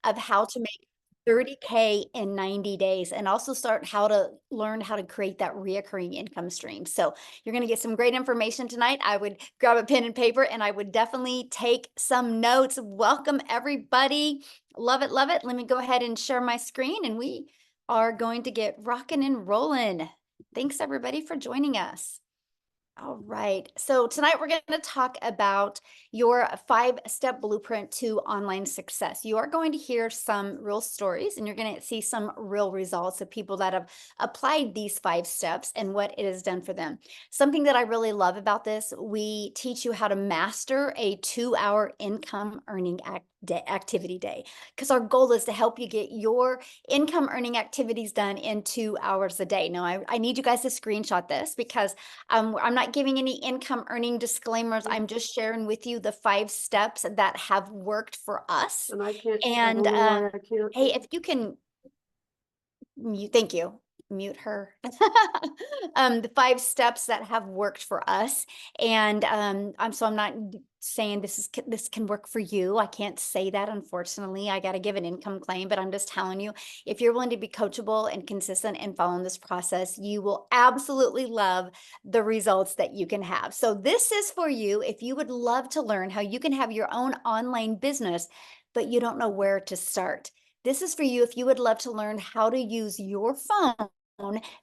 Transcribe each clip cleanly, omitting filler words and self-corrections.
of how to make 30K in 90 days and also start how to learn how to create that reoccurring income stream. So you're going to get some great information tonight. I would grab a pen and paper and I would definitely take some notes. Welcome everybody. Love it, love it. Let me go ahead and share my screen and we are going to get rocking and rolling. Thanks everybody for joining us. All right. So tonight we're going to talk about your 5-step blueprint to online success. You are going to hear some real stories and you're going to see some real results of people that have applied these 5 steps and what it has done for them. Something that I really love about this, we teach you how to master a 2-hour income earning activity day, because our goal is to help you get your income earning activities done in 2 hours a day. Now, I need you guys to screenshot this because I'm not giving any income earning disclaimers. I'm just sharing with you the 5 steps that have worked for us. And I can't. And I can't. hey, if you can thank you. Mute her. The 5 steps that have worked for us. And I'm not saying this can work for you. I can't say that, unfortunately. I got to give an income claim, but I'm just telling you, if you're willing to be coachable and consistent and following this process, you will absolutely love the results that you can have. So this is for you if you would love to learn how you can have your own online business, but you don't know where to start. This is for you if you would love to learn how to use your phone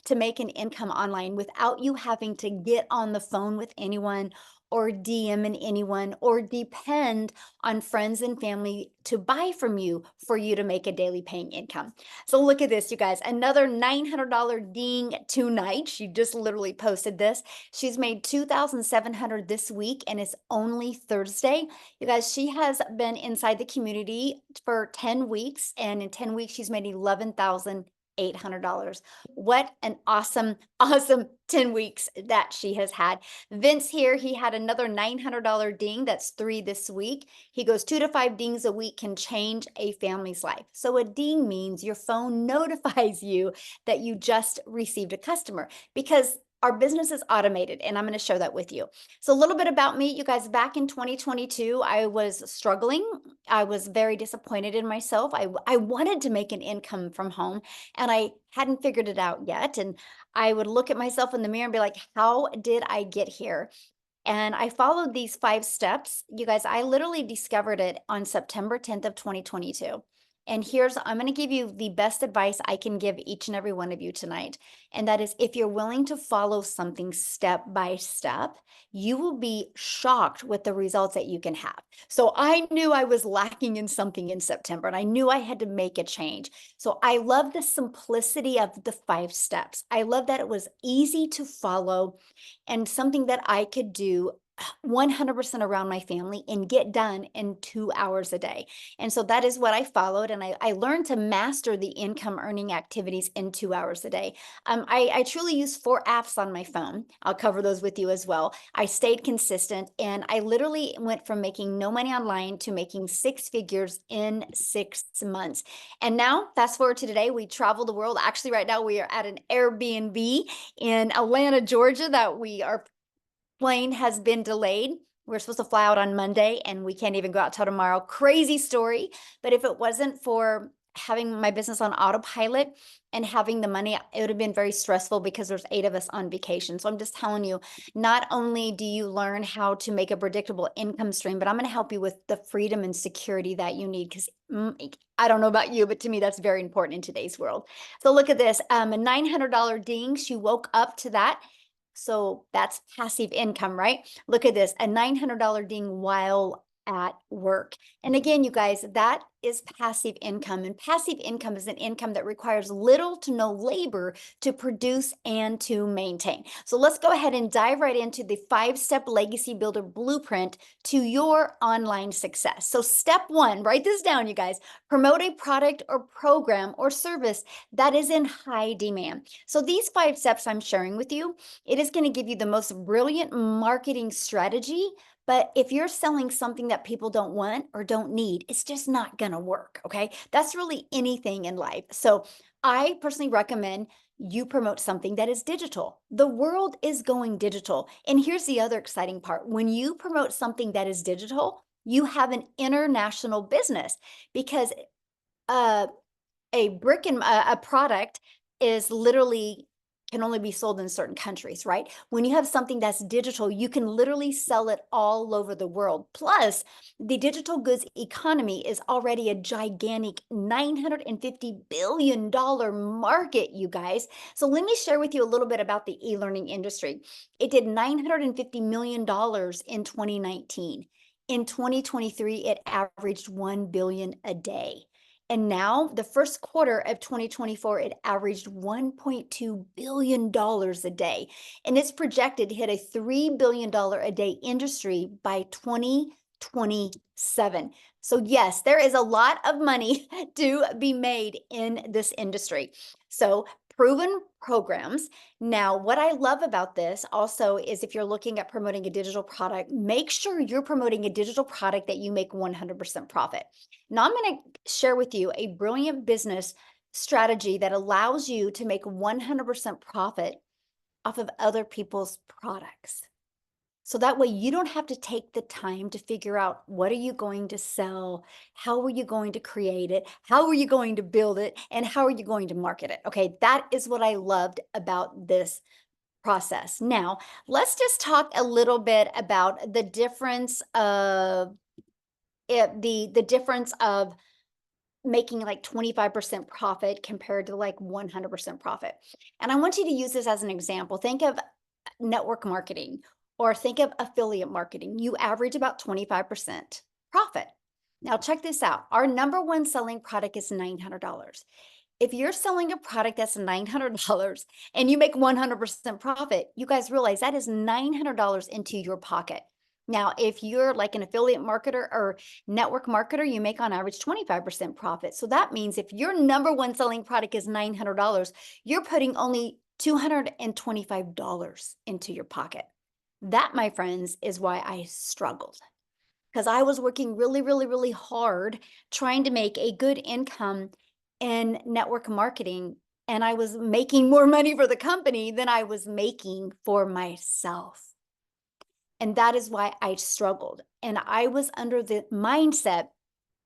to make an income online without you having to get on the phone with anyone or DMing anyone or depend on friends and family to buy from you for you to make a daily paying income. So look at this, you guys, another $900 ding tonight. She just literally posted this. She's made $2,700 this week and it's only Thursday. You guys, she has been inside the community for 10 weeks, and in 10 weeks, she's made $11,800. What an awesome, awesome 10 weeks that she has had. Vince here, he had another $900 ding. That's 3 this week. He goes 2 to 5 dings a week can change a family's life. So a ding means your phone notifies you that you just received a customer, because our business is automated, and I'm going to share that with you. So a little bit about me, you guys. Back in 2022, I was struggling. I was very disappointed in myself. I wanted to make an income from home and I hadn't figured it out yet. And I would look at myself in the mirror and be like, how did I get here? And I followed these 5 steps. You guys, I literally discovered it on September 10th of 2022. And I'm going to give you the best advice I can give each and every one of you tonight. And that is, if you're willing to follow something step by step, you will be shocked with the results that you can have. So I knew I was lacking in something in September and I knew I had to make a change. So I love the simplicity of the 5 steps. I love that it was easy to follow and something that I could do 100% around my family and get done in 2 hours a day. And so that is what I followed. And I learned to master the income earning activities in 2 hours a day. I truly use 4 apps on my phone. I'll cover those with you as well. I stayed consistent and I literally went from making no money online to making 6 figures in 6 months. And now fast forward to today, we travel the world. Actually, right now we are at an Airbnb in Atlanta, Georgia, that our plane has been delayed. We're supposed to fly out on Monday and we can't even go out till tomorrow. Crazy story. But if it wasn't for having my business on autopilot and having the money, it would have been very stressful because there's 8 of us on vacation. So I'm just telling you, not only do you learn how to make a predictable income stream, but I'm going to help you with the freedom and security that you need, because I don't know about you, but to me, that's very important in today's world. So look at this, a $900 ding. She woke up to that. So that's passive income, right? Look at this, a $900 ding while at work. And again, you guys, that is passive income. And passive income is an income that requires little to no labor to produce and to maintain. So let's go ahead and dive right into the 5-step legacy builder blueprint to your online success. So step 1, write this down, you guys. Promote a product or program or service that is in high demand. So these 5 steps I'm sharing with you, it is going to give you the most brilliant marketing strategy. But if you're selling something that people don't want or don't need, it's just not going to work. Okay. That's really anything in life. So I personally recommend you promote something that is digital. The world is going digital. And here's the other exciting part. When you promote something that is digital, you have an international business, because uh, a product is literally can only be sold in certain countries, right? When you have something that's digital, you can literally sell it all over the world. Plus, the digital goods economy is already a gigantic $950 billion market, you guys. So let me share with you a little bit about the e-learning industry. It did $950 million in 2019. In 2023, it averaged 1 billion a day. And now, the first quarter of 2024, it averaged $1.2 billion a day. And it's projected to hit a $3 billion a day industry by 2027. So, yes, there is a lot of money to be made in this industry. So, proven programs. Now, what I love about this also is if you're looking at promoting a digital product, make sure you're promoting a digital product that you make 100% profit. Now, I'm going to share with you a brilliant business strategy that allows you to make 100% profit off of other people's products. So that way you don't have to take the time to figure out what are you going to sell, how are you going to create it, how are you going to build it, and how are you going to market it. Okay, that is what I loved about this process. Now, let's just talk a little bit about the difference of the difference of making like 25% profit compared to like 100% profit. And I want you to use this as an example. Think of network marketing or think of affiliate marketing. You average about 25% profit. Now, check this out. Our number one selling product is $900. If you're selling a product that's $900 and you make 100% profit, you guys realize that is $900 into your pocket. Now, if you're like an affiliate marketer or network marketer, you make on average 25% profit. So that means if your number one selling product is $900, you're putting only $225 into your pocket. That, my friends, is why I struggled because I was working really, really, really hard trying to make a good income in network marketing. And I was making more money for the company than I was making for myself. And that is why I struggled. And I was under the mindset,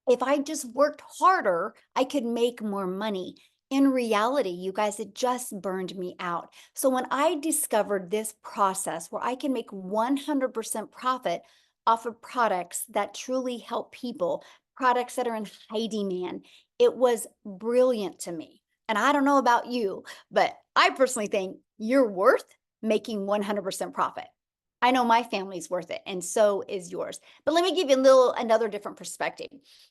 if I just worked harder, I could make more money. In reality, you guys, it just burned me out. So when I discovered this process where I can make 100% profit off of products that truly help people, products that are in high demand, it was brilliant to me. And I don't know about you, but I personally think you're worth making 100% profit. I know my family's worth it, and so is yours. But let me give you another different perspective,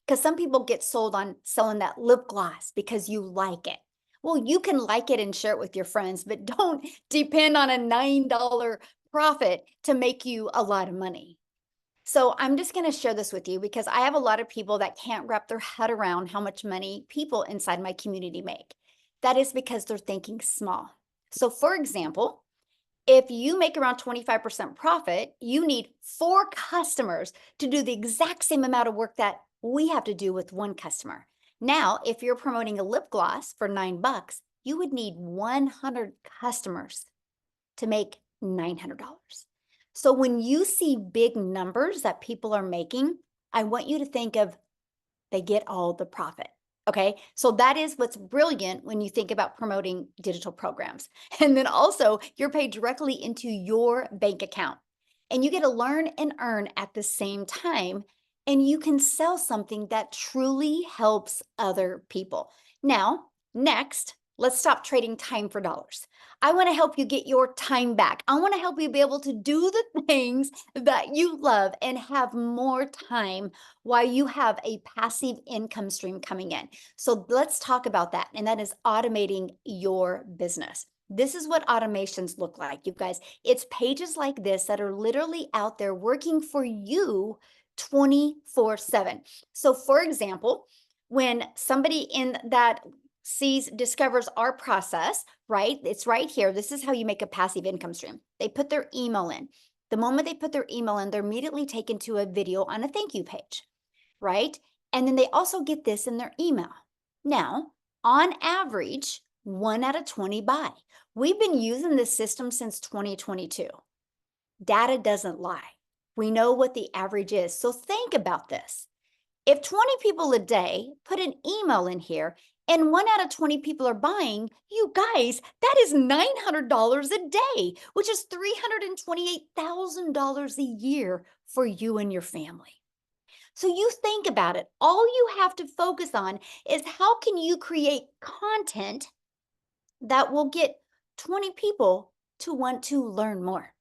because some people get sold on selling that lip gloss because you like it. Well, you can like it and share it with your friends, but don't depend on a $9 profit to make you a lot of money. So I'm just going to share this with you because I have a lot of people that can't wrap their head around how much money people inside my community make. That is because they're thinking small. So for example, if you make around 25% profit, you need 4 customers to do the exact same amount of work that we have to do with 1 customer. Now, if you're promoting a lip gloss for $9, you would need 100 customers to make $900. So when you see big numbers that people are making, I want you to think of they get all the profit. Okay, so that is what's brilliant when you think about promoting digital programs. And then also, you're paid directly into your bank account. And you get to learn and earn at the same time. And you can sell something that truly helps other people. Now, next, let's stop trading time for dollars. I want to help you get your time back. I want to help you be able to do the things that you love and have more time while you have a passive income stream coming in. So let's talk about that. And that is automating your business. This is what automations look like, you guys. It's pages like this that are literally out there working for you 24/7. So for example, when somebody in that discovers our process, right? It's right here. This is how you make a passive income stream. They put their email in. The moment they put their email in, they're immediately taken to a video on a thank you page, right? And then they also get this in their email. Now, on average, 1 out of 20 buy. We've been using this system since 2022. Data doesn't lie. We know what the average is. So think about this. If 20 people a day put an email in here and 1 out of 20 people are buying, you guys, that is $900 a day, which is $328,000 a year for you and your family. So you think about it. All you have to focus on is how can you create content that will get 20 people to want to learn more.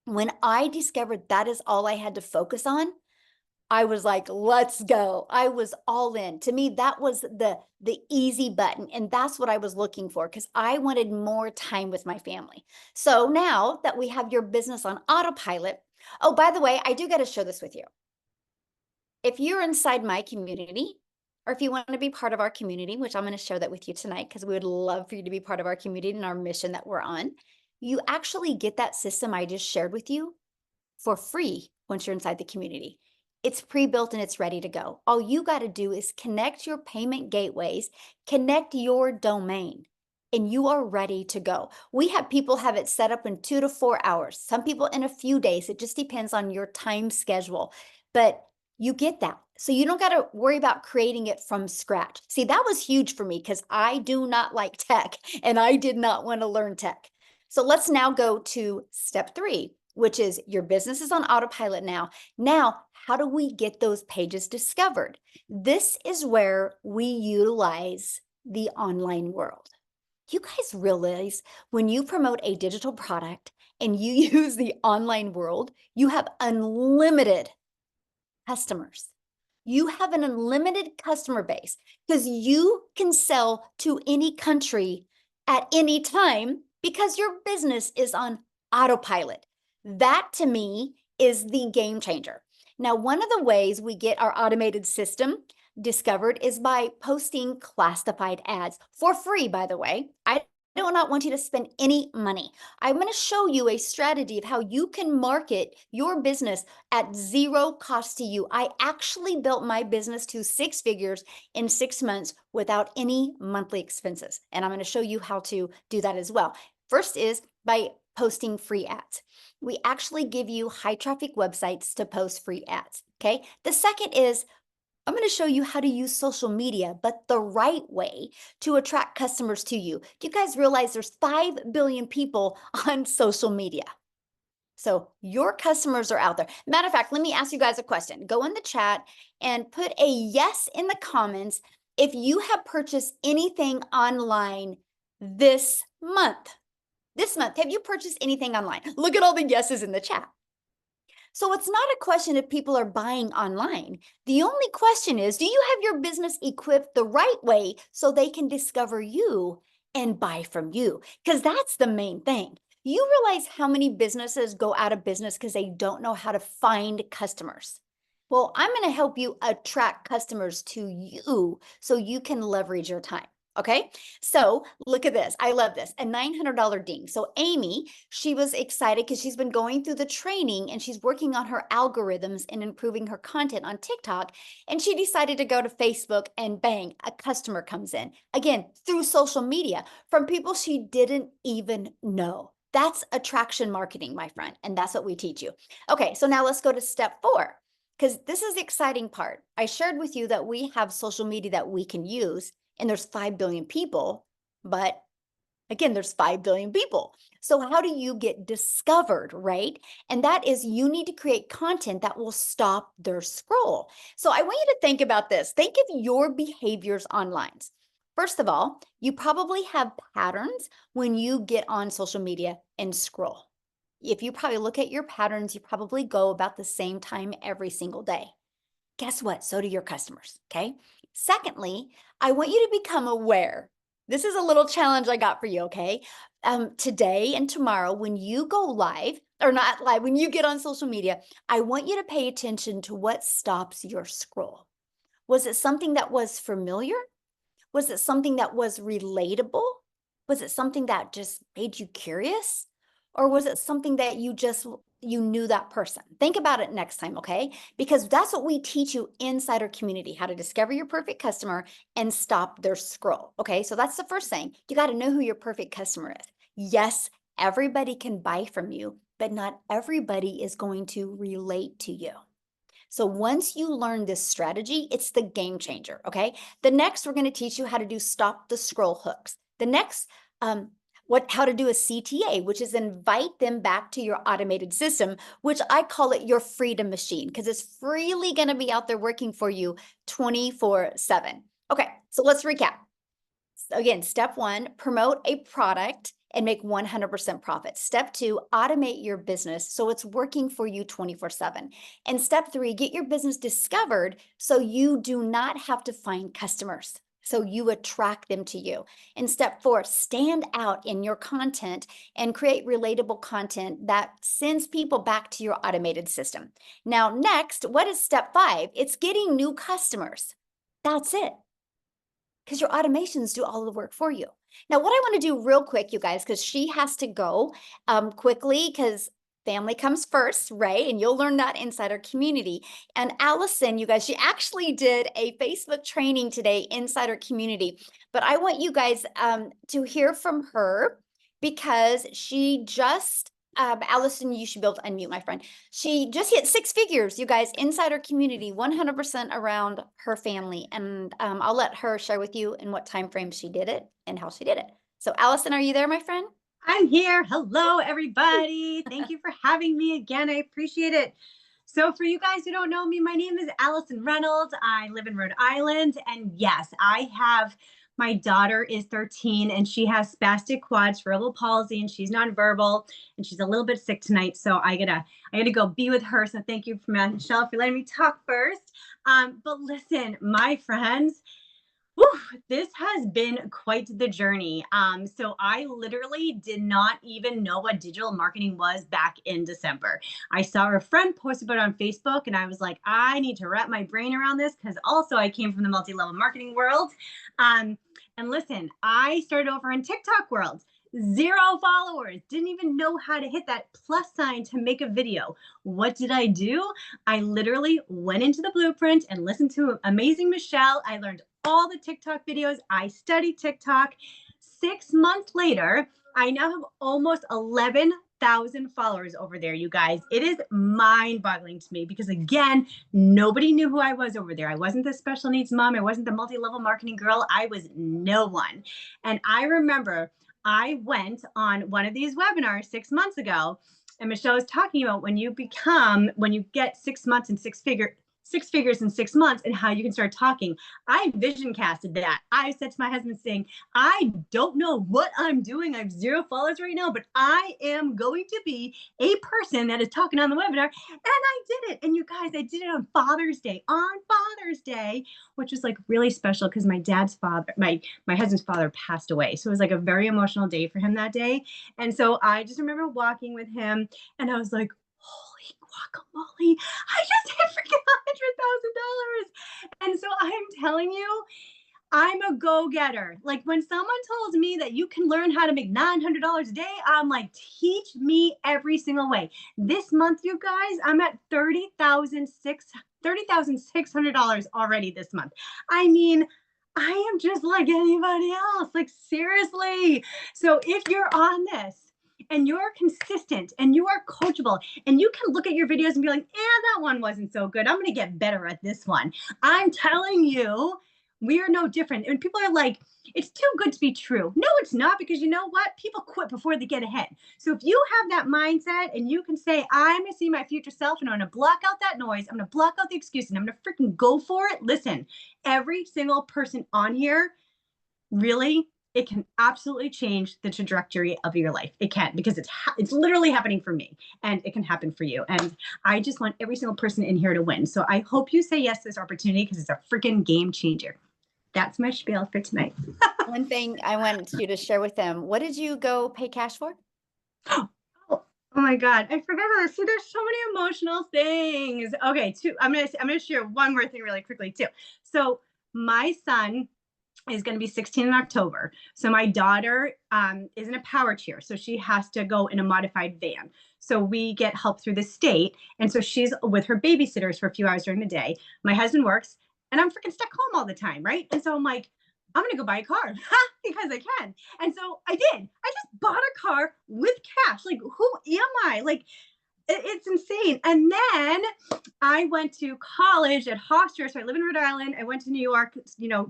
When I discovered that is all I had to focus on, I was like, let's go. I was all in. To me, that was the easy button. And that's what I was looking for because I wanted more time with my family. So now that we have your business on autopilot, oh, by the way, I do got to share this with you. If you're inside my community, or if you want to be part of our community, which I'm going to share that with you tonight because we would love for you to be part of our community and our mission that we're on, you actually get that system I just shared with you for free once you're inside the community. It's pre-built and it's ready to go. All you got to do is connect your payment gateways, connect your domain, and you are ready to go. We have people have it set up in 2 to 4 hours. Some people in a few days. It just depends on your time schedule. But you get that. So you don't got to worry about creating it from scratch. See, that was huge for me because I do not like tech and I did not want to learn tech. So let's now go to step 3, which is your business is on autopilot now. Now, how do we get those pages discovered? This is where we utilize the online world. You guys realize when you promote a digital product and you use the online world, you have unlimited customers. You have an unlimited customer base because you can sell to any country at any time because your business is on autopilot. That to me is the game changer. Now, one of the ways we get our automated system discovered is by posting classified ads for free, by the way. I do not want you to spend any money. I'm going to show you a strategy of how you can market your business at zero cost to you. I actually built my business to 6 figures in 6 months without any monthly expenses. And I'm going to show you how to do that as well. First is by posting free ads. We actually give you high traffic websites to post free ads. Okay. The second is I'm going to show you how to use social media, but the right way to attract customers to you. Do you guys realize there's 5 billion people on social media? So your customers are out there. Matter of fact, let me ask you guys a question. Go in the chat and put a yes in the comments if you have purchased anything online this month. This month, have you purchased anything online? Look at all the yeses in the chat. So it's not a question if people are buying online. The only question is, do you have your business equipped the right way so they can discover you and buy from you? Because that's the main thing. You realize how many businesses go out of business because they don't know how to find customers. Well, I'm going to help you attract customers to you so you can leverage your time. Okay, so look at this. I love this. A $900 ding. So Amy, she was excited because she's been going through the training and she's working on her algorithms and improving her content on TikTok. And she decided to go to Facebook and bang, a customer comes in. Again, through social media from people she didn't even know. That's attraction marketing, my friend. And that's what we teach you. Okay, so now let's go to step 4 because this is the exciting part. I shared with you that we have social media that we can use. And there's 5 billion people, but again, there's 5 billion people. So how do you get discovered, right? And that is you need to create content that will stop their scroll. So I want you to think about this. Think of your behaviors online. First of all, you probably have patterns when you get on social media and scroll. If you probably look at your patterns, you probably go about the same time every single day. Guess what? So do your customers, okay? Secondly, I want you to become aware. This is a little challenge I got for you, okay? Today and tomorrow, when you go live, or not live, when you get on social media, I want you to pay attention to what stops your scroll. Was it something that was familiar? Was it something that was relatable? Was it something that just made you curious? Or was it something that you knew that person? Think about it next time, okay? Because that's what we teach you inside our community, how to discover your perfect customer and stop their scroll, okay? So that's the first thing. You got to know who your perfect customer is. Yes, everybody can buy from you, but not everybody is going to relate to you. So once you learn this strategy, it's the game changer. Okay. The next, we're going to teach you how to do stop the scroll hooks. The next, how to do a CTA, which is invite them back to your automated system, which I call it your freedom machine, because it's freely going to be out there working for you 24/7. Okay, so let's recap. So again, step one, promote a product and make 100% profit. Step two, automate your business so it's working for you 24/7. And step three, get your business discovered so you do not have to find customers. So you attract them to you. And step four, stand out in your content and create relatable content that sends people back to your automated system. Now, next, what is step five? It's getting new customers. That's it, because your automations do all the work for you. Now, what I want to do real quick, you guys, because she has to go quickly, because family comes first, right? And you'll learn that inside our community. And Allison, you guys, she actually did a Facebook training today inside our community. But I want you guys to hear from her, because she just Allison, you should be able to unmute, my friend. She just hit six figures, you guys, inside our community, 100% around her family. And I'll let her share with you in what time frame she did it and how she did it. So Allison, are you there, my friend? I'm here. Hello, everybody. Thank you for having me again. I appreciate it. So for you guys who don't know me, my name is Allison Reynolds. I live in Rhode Island. And yes, my daughter is 13 and she has spastic quad cerebral palsy and she's nonverbal and she's a little bit sick tonight. So I gotta go be with her. So thank you, Michelle, for letting me talk first. But listen, my friends, whew, this has been quite the journey. So I literally did not even know what digital marketing was back in December. I saw a friend post about it on Facebook and I was like, I need to wrap my brain around this, because also I came from the multi-level marketing world. And listen, I started over in TikTok world. 0 followers, didn't even know how to hit that plus sign to make a video. What did I do? I literally went into the blueprint and listened to Amazing Michelle. I learned all the TikTok videos. I studied TikTok. 6 months later, I now have almost 11,000 followers over there, you guys. It is mind-boggling to me because, again, nobody knew who I was over there. I wasn't the special needs mom. I wasn't the multi-level marketing girl. I was no one. And I remember I went on one of these webinars 6 months ago, and Michelle was talking about when you get 6 months and six figures in 6 months and how you can start talking. I vision casted that. I said to my husband saying, I don't know what I'm doing. I have 0 followers right now, but I am going to be a person that is talking on the webinar. And I did it. And you guys, I did it on Father's Day, which was like really special because my husband's father passed away. So it was like a very emotional day for him that day. And so I just remember walking with him and I was like, holy guacamole, I just hit freaking $100,000. And so I'm telling you, I'm a go-getter. Like when someone tells me that you can learn how to make $900 a day, I'm like, teach me every single way. This month, you guys, I'm at $30,600 already this month. I mean, I am just like anybody else. Like seriously. So if you're on this and you're consistent and you are coachable and you can look at your videos and be like, that one wasn't so good. I'm going to get better at this one. I'm telling you, we are no different. And people are like, it's too good to be true. No, it's not, because you know what? People quit before they get ahead. So if you have that mindset and you can say, I'm going to see my future self and I'm going to block out that noise, I'm going to block out the excuses, and I'm going to freaking go for it. Listen, every single person on here, really, it can absolutely change the trajectory of your life. It can, because it's literally happening for me, and it can happen for you. And I just want every single person in here to win. So I hope you say yes to this opportunity, because it's a freaking game changer. That's my spiel for tonight. One thing I want you to share with them, what did you go pay cash for? Oh my God, I forgot about this. See, there's so many emotional things. Okay, I'm gonna share one more thing really quickly too. So my son is going to be 16 in October. So my daughter is in a power chair. So she has to go in a modified van. So we get help through the state. And so she's with her babysitters for a few hours during the day. My husband works and I'm freaking stuck home all the time. Right. And so I'm like, I'm going to go buy a car because I can. And so I did. I just bought a car with cash. Like, who am I? Like, It's insane. And then I went to college at Hofstra. So I live in Rhode Island. I went to New York,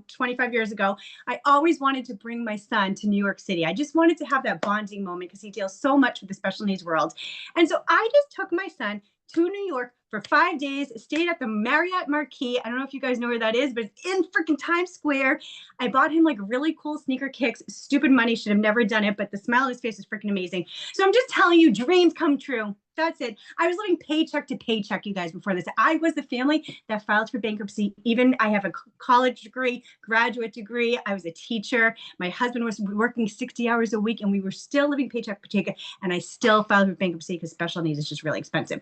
25 years ago. I always wanted to bring my son to New York City. I just wanted to have that bonding moment because he deals so much with the special needs world. And so I just took my son to New York for 5 days, stayed at the Marriott Marquis. I don't know if you guys know where that is, but it's in freaking Times Square. I bought him like really cool sneaker kicks. Stupid money, should have never done it, but the smile on his face is freaking amazing. So I'm just telling you, dreams come true. That's it. I was living paycheck to paycheck, you guys, before this. I was the family that filed for bankruptcy. Even I have a college degree, graduate degree. I was a teacher. My husband was working 60 hours a week, and we were still living paycheck to paycheck. And I still filed for bankruptcy because special needs is just really expensive.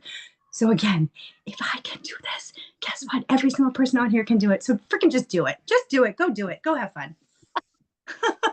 So again, if I can do this, guess what? Every single person on here can do it. So freaking just do it. Just do it. Go do it. Go have fun.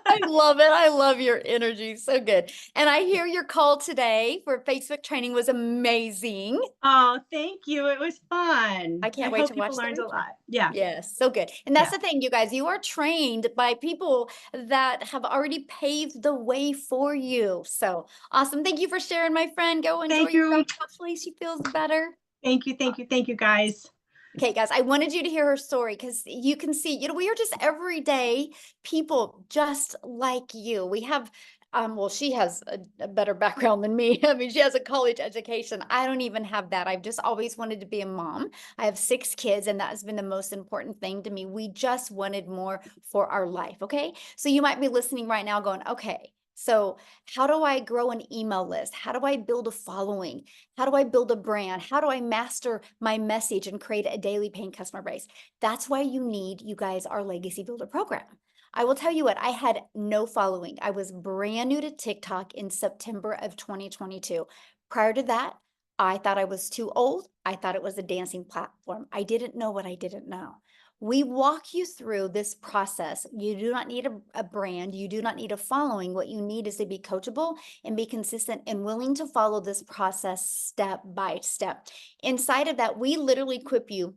I love it. I love your energy. So good. And I hear your call today for Facebook training was amazing. Oh, thank you. It was fun. I can't I wait hope to watch people the learned a replay. lot. Yeah. Yes, so good. And that's Yeah. the thing, you guys, you are trained by people that have already paved the way for you. So awesome. Thank you for sharing, my friend. Go enjoy Thank your you. dog. Hopefully she feels better. Thank you. Thank you. Thank you, guys. Okay, guys, I wanted you to hear her story because you can see, we are just everyday people just like you. We have, well, she has a better background than me. I mean, she has a college education. I don't even have that. I've just always wanted to be a mom. I have 6 kids, and that has been the most important thing to me. We just wanted more for our life. Okay. So you might be listening right now going, okay, so how do I grow an email list? How do I build a following? How do I build a brand? How do I master my message and create a daily paying customer base? That's why you guys, our Legacy Builder program. I will tell you what, I had no following. I was brand new to TikTok in September of 2022. Prior to that, I thought I was too old. I thought it was a dancing platform. I didn't know what I didn't know. We walk you through this process. You do not need a brand. You do not need a following. What you need is to be coachable and be consistent and willing to follow this process step by step. Inside of that, we literally equip you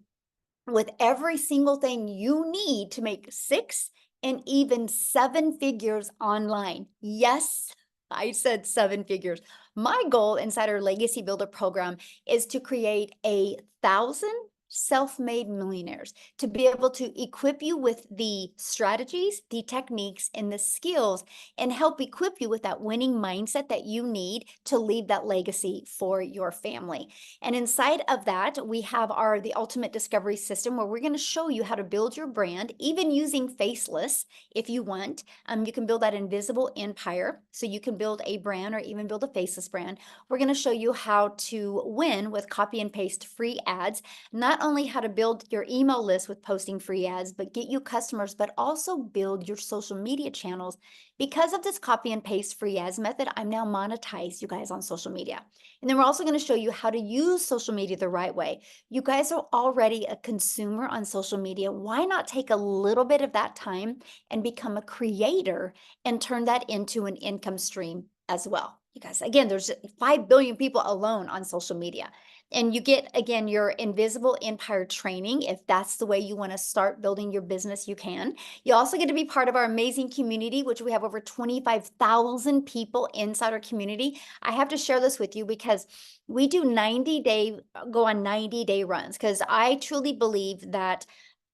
with every single thing you need to make 6 and even 7 figures online. Yes, I said 7 figures. My goal inside our Legacy Builder program is to create 1,000 self-made millionaires, to be able to equip you with the strategies, the techniques, and the skills, and help equip you with that winning mindset that you need to leave that legacy for your family. And inside of that, we have the ultimate discovery system where we're going to show you how to build your brand, even using faceless if you want. You can build that invisible empire. So you can build a brand or even build a faceless brand. We're going to show you how to win with copy and paste free ads, not only how to build your email list with posting free ads, but get you customers, but also build your social media channels. Because of this copy and paste free ads method, I'm now monetized, you guys, on social media. And then we're also going to show you how to use social media the right way. You guys are already a consumer on social media. Why not take a little bit of that time and become a creator and turn that into an income stream as well? You guys, again, there's 5 billion people alone on social media. And you get, again, your invisible empire training. If that's the way you want to start building your business, you can. You also get to be part of our amazing community, which we have over 25,000 people inside our community. I have to share this with you because we do go on 90-day runs, because I truly believe that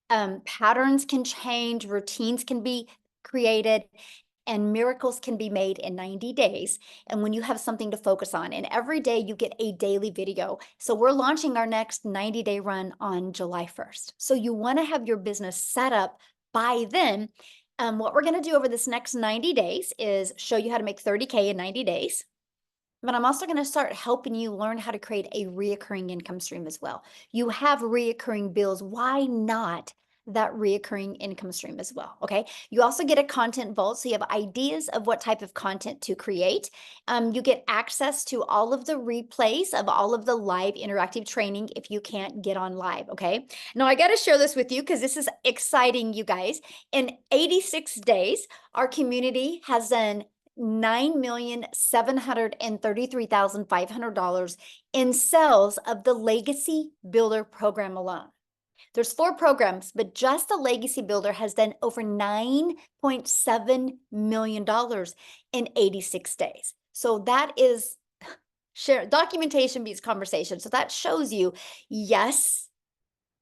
patterns can change, routines can be created, and miracles can be made in 90 days. And when you have something to focus on, and every day you get a daily video. So we're launching our next 90-day run on July 1st. So you want to have your business set up by then. What we're going to do over this next 90 days is show you how to make 30K in 90 days. But I'm also going to start helping you learn how to create a reoccurring income stream as well. You have reoccurring bills. Why not that reoccurring income stream as well? Okay. You also get a content vault. So you have ideas of what type of content to create. You get access to all of the replays of all of the live interactive training if you can't get on live. Okay. Now I got to share this with you because this is exciting, you guys. In 86 days, our community has done $9,733,500 in sales of the Legacy Builder program alone. There's 4 programs, but just the Legacy Builder has done over $9.7 million in 86 days. So that is Share documentation beats conversation. So that shows you, yes,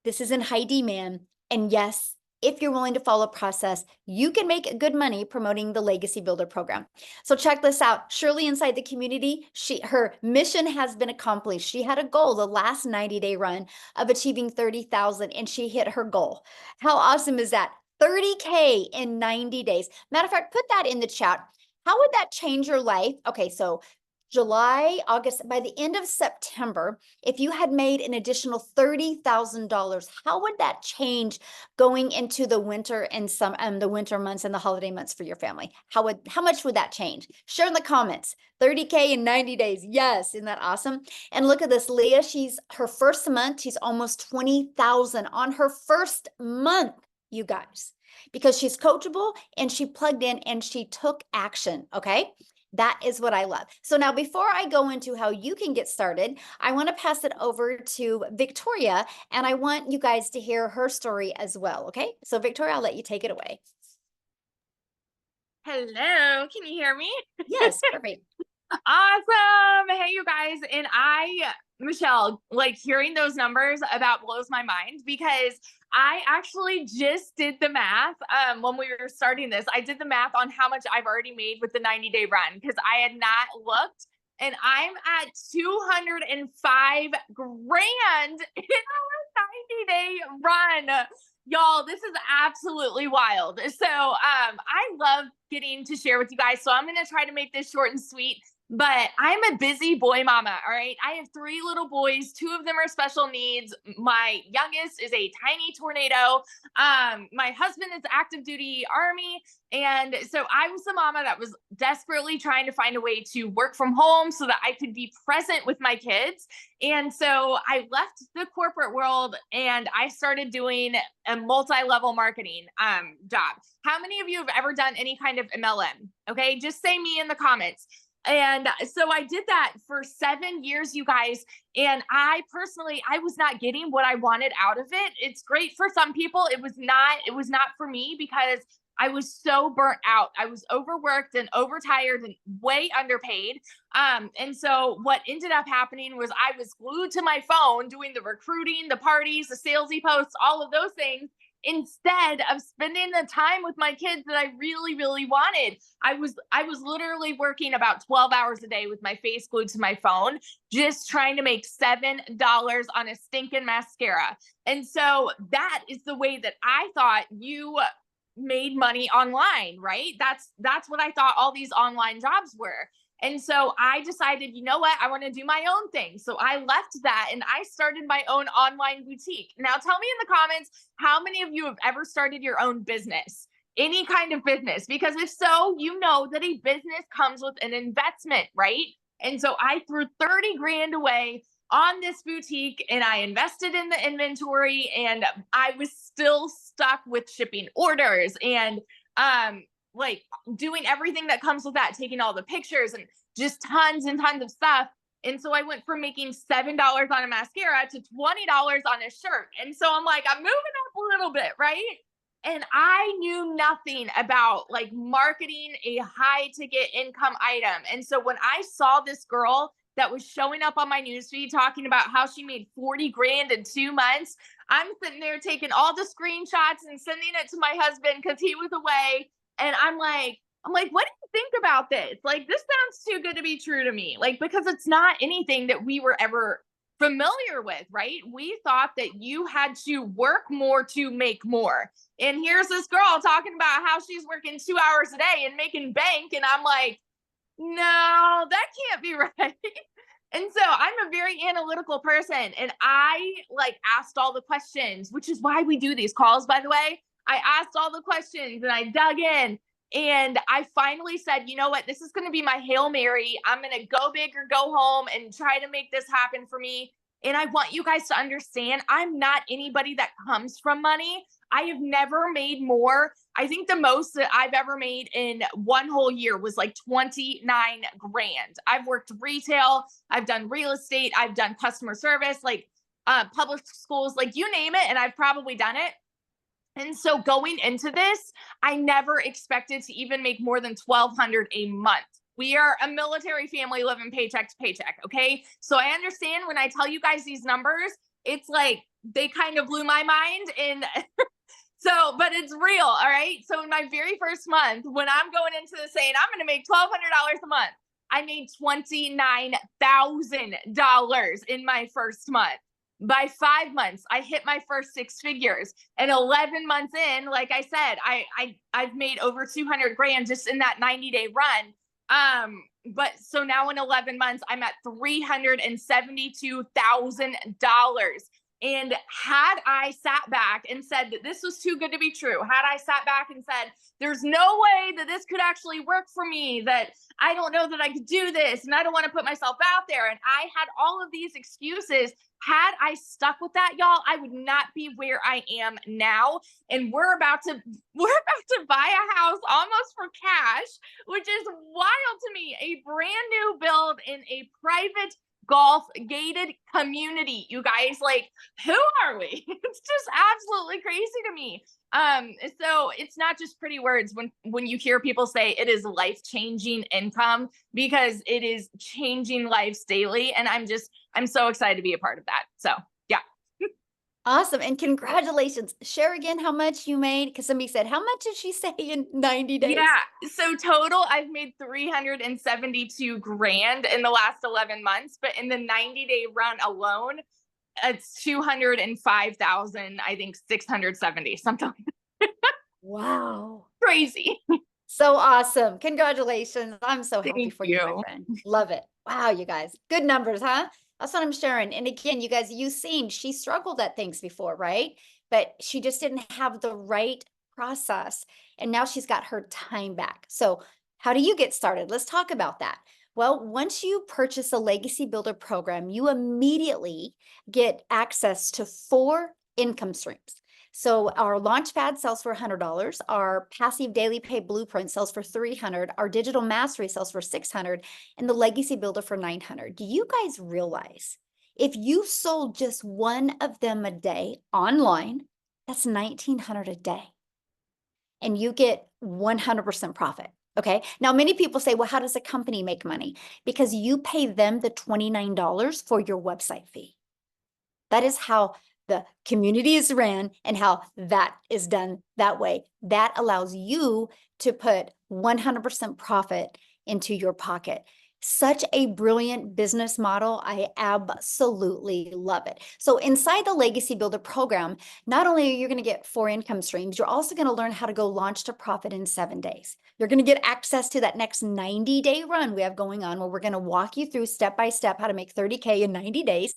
this is in high demand. And yes, if you're willing to follow a process, you can make good money promoting the Legacy Builder program. So check this out. Shirley inside the community, her mission has been accomplished. She had a goal the last 90-day run of achieving 30,000 and she hit her goal. How awesome is that? 30K in 90 days. Matter of fact, put that in the chat. How would that change your life? Okay, so July, August, by the end of September, if you had made an additional $30,000, how would that change going into the winter and the winter months and the holiday months for your family? How much would that change? Share in the comments. 30K in 90 days. Yes, isn't that awesome? And look at this, Leah, she's her first month, she's almost 20,000 on her first month, you guys, because she's coachable and she plugged in and she took action, okay? That is what I love. So now before I go into how you can get started, I want to pass it over to Victoria, and I want you guys to hear her story as well, okay? So Victoria, I'll let you take it away. Hello, can you hear me? Yes, perfect. Awesome. Hey, you guys. And Michelle, like hearing those numbers about blows my mind because I actually just did the math. When we were starting this, I did the math on how much I've already made with the 90-day run because I had not looked, and I'm at 205 grand in our 90-day run. Y'all, this is absolutely wild. So I love getting to share with you guys. So I'm going to try to make this short and sweet. But I'm a busy boy mama, all right? I have 3 little boys. 2 of them are special needs. My youngest is a tiny tornado. My husband is active duty Army. And so I was the mama that was desperately trying to find a way to work from home so that I could be present with my kids. And so I left the corporate world and I started doing a multi-level marketing job. How many of you have ever done any kind of MLM? Okay, just say me in the comments. And so I did that for 7 years, you guys. And I personally, I was not getting what I wanted out of it. It's great for some people. It was not for me because I was so burnt out. I was overworked and overtired and way underpaid. And so what ended up happening was I was glued to my phone doing the recruiting, the parties, the salesy posts, all of those things, instead of spending the time with my kids that I really, really wanted. I was literally working about 12 hours a day with my face glued to my phone, just trying to make $7 on a stinking mascara. And so that is the way that I thought you made money online, right? That's what I thought all these online jobs were. And so I decided, you know what? I want to do my own thing. So I left that and I started my own online boutique. Now tell me in the comments, how many of you have ever started your own business? Any kind of business? Because if so, you know that a business comes with an investment, right? And so I threw 30 grand away on this boutique and I invested in the inventory, and I was still stuck with shipping orders and like doing everything that comes with that, taking all the pictures and just tons and tons of stuff. And so I went from making $7 on a mascara to $20 on a shirt. And so I'm like, I'm moving up a little bit, right? And I knew nothing about like marketing a high ticket income item. And so when I saw this girl that was showing up on my newsfeed talking about how she made 40 grand in 2 months, I'm sitting there taking all the screenshots and sending it to my husband because he was away. And I'm like, what do you think about this? Like, this sounds too good to be true to me. Like, because it's not anything that we were ever familiar with, right? We thought that you had to work more to make more. And here's this girl talking about how she's working 2 hours a day and making bank. And I'm like, no, that can't be right. And so I'm a very analytical person, and I like asked all the questions, which is why we do these calls, by the way. I asked all the questions and I dug in, and I finally said, you know what, this is going to be my Hail Mary. I'm going to go big or go home and try to make this happen for me. And I want you guys to understand, I'm not anybody that comes from money. I have never made more. I think the most that I've ever made in one whole year was like 29 grand. I've worked retail, I've done real estate, I've done customer service, like public schools, like you name it, and I've probably done it. And so going into this, I never expected to even make more than $1,200 a month. We are a military family living paycheck to paycheck. Okay. So I understand when I tell you guys these numbers, it's like they kind of blew my mind. And so, but it's real. All right. So in my very first month, when I'm going into this saying I'm going to make $1,200 a month, I made $29,000 in my first month. By 5 months, I hit my first 6 figures. And 11 months in, like I said, I've made over 200 grand just in that 90-day run. But so now in 11 months, I'm at $372,000. And had I sat back and said that this was too good to be true, had I sat back and said, there's no way that this could actually work for me, that I don't know that I could do this, and I don't want to put myself out there, and I had all of these excuses, had I stuck with that, y'all, I would not be where I am now. And we're about to buy a house almost for cash, which is wild to me. A brand new build in a private golf gated community. You guys, like, who are we? It's just absolutely crazy to me. So it's not just pretty words when you hear people say it is life-changing income, because it is changing lives daily. And I'm so excited to be a part of that. So yeah. Awesome. And congratulations. Share again how much you made, because somebody said, how much did she say in 90 days? Yeah. So total, I've made 372 grand in the last 11 months, but in the 90-day run alone, it's 205,000, I think 670, something like that. Wow. Crazy. So awesome. Congratulations. I'm so happy Thank for you, my you. friend. Love it. Wow, you guys. Good numbers, huh? That's what I'm sharing. And again, you guys, you've seen she struggled at things before, right? But she just didn't have the right process. And now she's got her time back. So how do you get started? Let's talk about that. Well, once you purchase a Legacy Builder program, you immediately get access to 4 income streams. So our Launchpad sells for $100. Our Passive Daily Pay Blueprint sells for $300. Our Digital Mastery sells for $600, and the Legacy Builder for $900. Do you guys realize if you sold just one of them a day online, that's $1,900 a day, and you get 100% profit? Okay. Now, many people say, well, how does a company make money? Because you pay them the $29 for your website fee. That is how the community is ran and how that is done that way. That allows you to put 100% profit into your pocket. Such a brilliant business model. I absolutely love it. So inside the Legacy Builder program, not only are you going to get 4 income streams, you're also going to learn how to go launch to profit in 7 days. You're going to get access to that next 90-day run we have going on, where we're going to walk you through step by step how to make 30K in 90 days.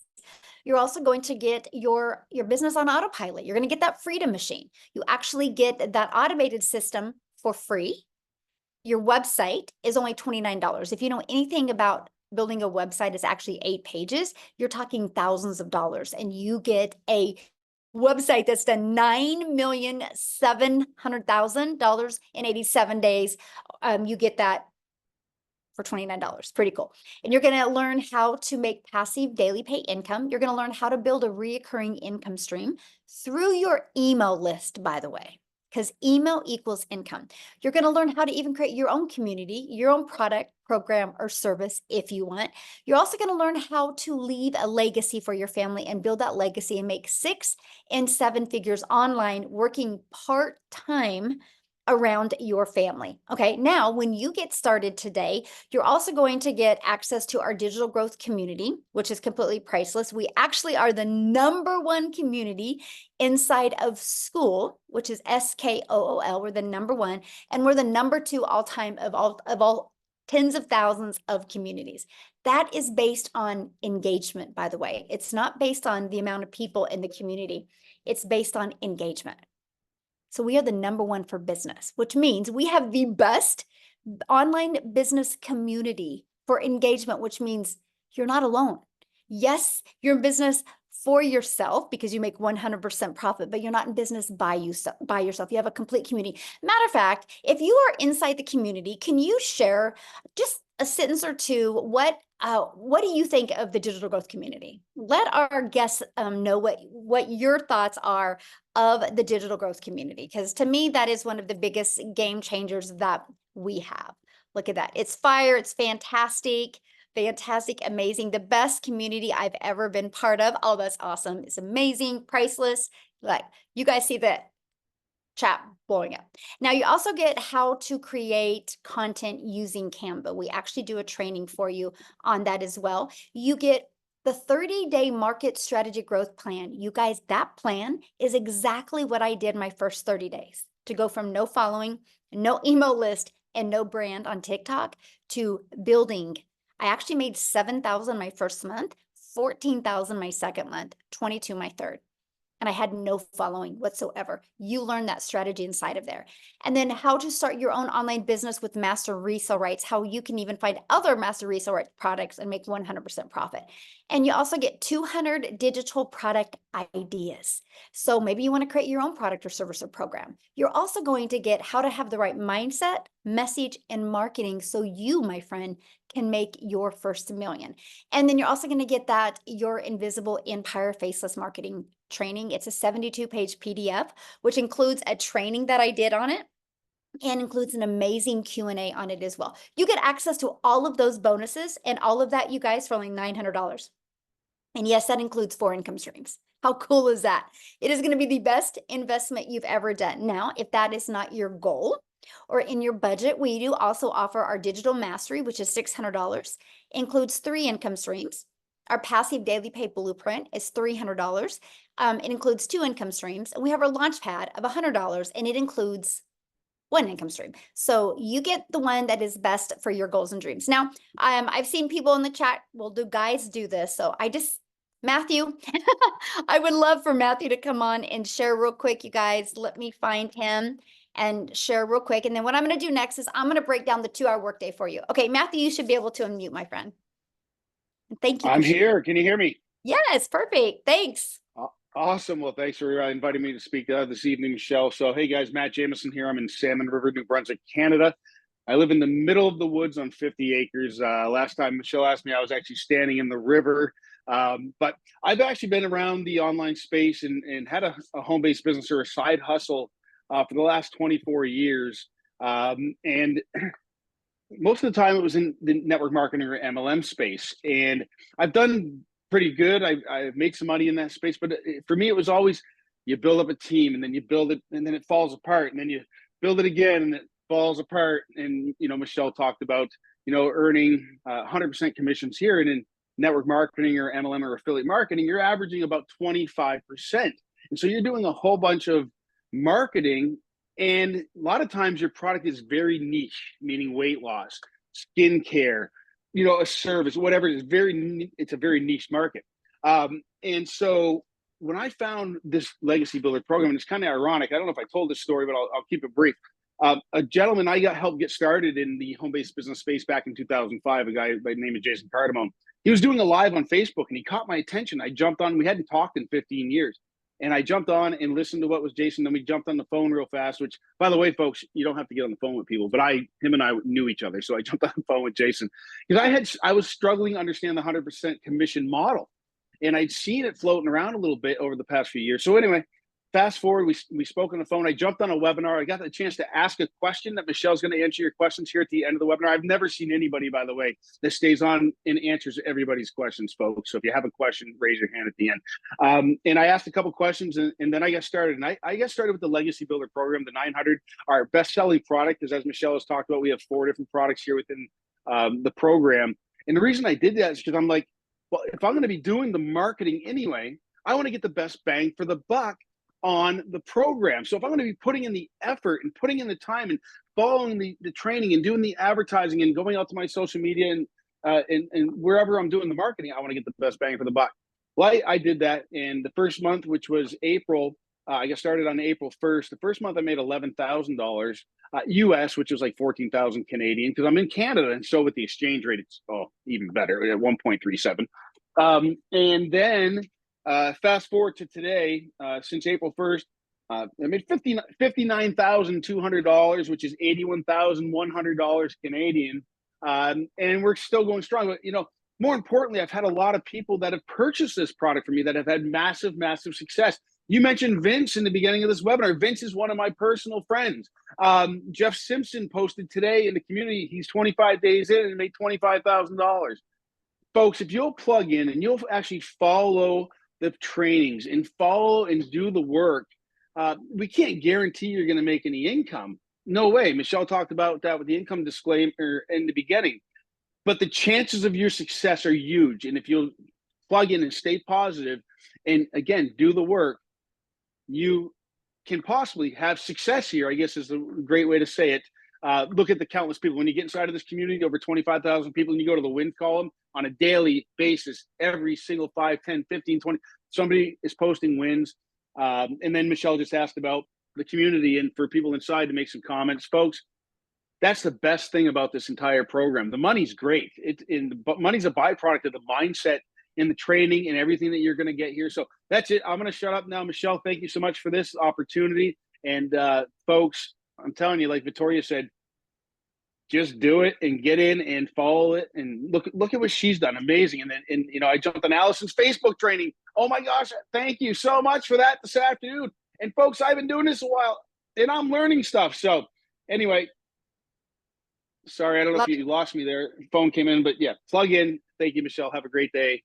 You're also going to get your business on autopilot. You're going to get that freedom machine. You actually get that automated system for free. Your website is only $29. If you know anything about building a website, it's actually 8 pages. You're talking thousands of dollars, and you get a website that's done $9,700,000 in 87 days. You get that for $29. Pretty cool. And you're going to learn how to make passive daily pay income. You're going to learn how to build a reoccurring income stream through your email list, by the way, because email equals income. You're going to learn how to even create your own community, your own product, program, or service if you want. You're also going to learn how to leave a legacy for your family and build that legacy and make 6 and 7 figures online, working part-time around your family. Okay, now when you get started today, you're also going to get access to our digital growth community, which is completely priceless. We actually are the #1 community inside of school, which is SKOOL. We're the #1, and we're the #2 all time of all tens of thousands of communities. That is based on engagement, by the way. It's not based on the amount of people in the community. It's based on engagement. So we are the #1 for business, which means we have the best online business community for engagement, which means you're not alone. Yes, you're in business for yourself because you make 100% profit, but you're not in business by yourself. You have a complete community. Matter of fact, if you are inside the community, can you share just a sentence or two? What do you think of the digital growth community? Let our guests know what your thoughts are of the digital growth community, because to me, that is one of the biggest game changers that we have. Look at that. It's fire. It's fantastic. Fantastic, amazing. The best community I've ever been part of. Oh, that's awesome. It's amazing, priceless. Like, you guys see that chat blowing up. Now you also get how to create content using Canva. We actually do a training for you on that as well. You get the 30-day market strategy growth plan. You guys, that plan is exactly what I did my first 30 days to go from no following, no email list, and no brand on TikTok to building. I actually made 7,000 my first month, 14,000 my second month, 22 my third. And I had no following whatsoever. You learn that strategy inside of there. And then how to start your own online business with master resale rights, how you can even find other master resale rights products and make 100% profit. And you also get 200 digital product ideas. So maybe you want to create your own product or service or program. You're also going to get how to have the right mindset, message, and marketing so you, my friend, can make your first million. And then you're also going to get that Your Invisible Empire Faceless Marketing training. It's a 72-page PDF, which includes a training that I did on it and includes an amazing Q&A on it as well. You get access to all of those bonuses and all of that, you guys, for only $900. And yes, that includes 4 income streams. How cool is that? It is going to be the best investment you've ever done. Now, if that is not your goal or in your budget, we do also offer our digital mastery, which is $600, includes 3 income streams. Our passive daily pay blueprint is $300. It includes 2 income streams. And we have our launch pad of $100, and it includes 1 income stream. So you get the one that is best for your goals and dreams. Now, I've seen people in the chat, well, do guys do this? So Matthew, I would love for Matthew to come on and share real quick, you guys. Let me find him and share real quick. And then what I'm going to do next is I'm going to break down the 2-hour workday for you. Okay, Matthew, you should be able to unmute, my friend. Thank you. I'm here. Can you hear me? Yes, perfect. Thanks. Awesome. Well, thanks for inviting me to speak this evening, Michelle. So, hey guys, Matt Jameson here. I'm in Salmon River, New Brunswick, Canada. I live in the middle of the woods on 50 acres. Last time Michelle asked me, I was actually standing in the river. But I've actually been around the online space and had a home-based business or a side hustle for the last 24 years. And most of the time it was in the network marketing or MLM space. And I've done pretty good. I've made some money in that space, but for me, it was always, you build up a team and then you build it and then it falls apart and then you build it again and it falls apart. And, Michelle talked about, earning 100% commissions here, and in network marketing or MLM or affiliate marketing, you're averaging about 25%. And so you're doing a whole bunch of marketing, and a lot of times your product is very niche, meaning weight loss, skincare, a service, whatever it is, it's a very niche market. And so when I found this Legacy Builder program, and it's kind of ironic, I don't know if I told this story, but I'll keep it brief. A gentleman I helped get started in the home-based business space back in 2005, a guy by the name of Jason Cardamone. He was doing a live on Facebook and he caught my attention. I jumped on, we hadn't talked in 15 years. And I jumped on and listened to what was Jason. Then we jumped on the phone real fast, which, by the way, folks, you don't have to get on the phone with people, but him and I knew each other. So I jumped on the phone with Jason because I was struggling to understand the 100% commission model. And I'd seen it floating around a little bit over the past few years. So anyway, fast forward, we spoke on the phone. I jumped on a webinar. I got the chance to ask a question that Michelle's going to answer your questions here at the end of the webinar. I've never seen anybody, by the way, that stays on and answers everybody's questions, folks. So if you have a question, raise your hand at the end. And I asked a couple questions, and then I got started. And I got started with the Legacy Builder program, the 900, our best-selling product, because as Michelle has talked about, we have 4 different products here within the program. And the reason I did that is because I'm like, well, if I'm going to be doing the marketing anyway, I want to get the best bang for the buck on the program. So if I'm going to be putting in the effort and putting in the time and following the training and doing the advertising and going out to my social media and wherever I'm doing the marketing, I want to get the best bang for the buck. Well, I did that. And the first month, which was April, I got started on April 1st. The first month I made $11,000 US, which was like 14,000 Canadian, because I'm in Canada. And so with the exchange rate, it's even better at 1.37. And then fast forward to today, since April 1st, I made $59,200, which is $81,100 Canadian. And we're still going strong. But, more importantly, I've had a lot of people that have purchased this product from me that have had massive, massive success. You mentioned Vince in the beginning of this webinar. Vince is one of my personal friends. Jeff Simpson posted today in the community, he's 25 days in and made $25,000. Folks, if you'll plug in and you'll actually follow the trainings and follow and do the work, we can't guarantee you're going to make any income. No way. Michelle talked about that with the income disclaimer in the beginning. But the chances of your success are huge. And if you'll plug in and stay positive and, again, do the work, you can possibly have success here, I guess is a great way to say it. Look at the countless people. When you get inside of this community, over 25,000 people, and you go to the win column on a daily basis, every single 5, 10, 15, 20, somebody is posting wins. And then Michelle just asked about the community and for people inside to make some comments. Folks, that's the best thing about this entire program. The money's great. But money's a byproduct of the mindset and the training and everything that you're going to get here. So that's it. I'm going to shut up now. Michelle, thank you so much for this opportunity. And folks, I'm telling you, like Victoria said, just do it and get in and follow it. And look at what she's done. Amazing. And then, I jumped on Allison's Facebook training. Oh my gosh. Thank you so much for that this afternoon. And folks, I've been doing this a while and I'm learning stuff. So anyway, sorry, I don't know if you lost me there. Phone came in, but yeah, plug in. Thank you, Michelle. Have a great day.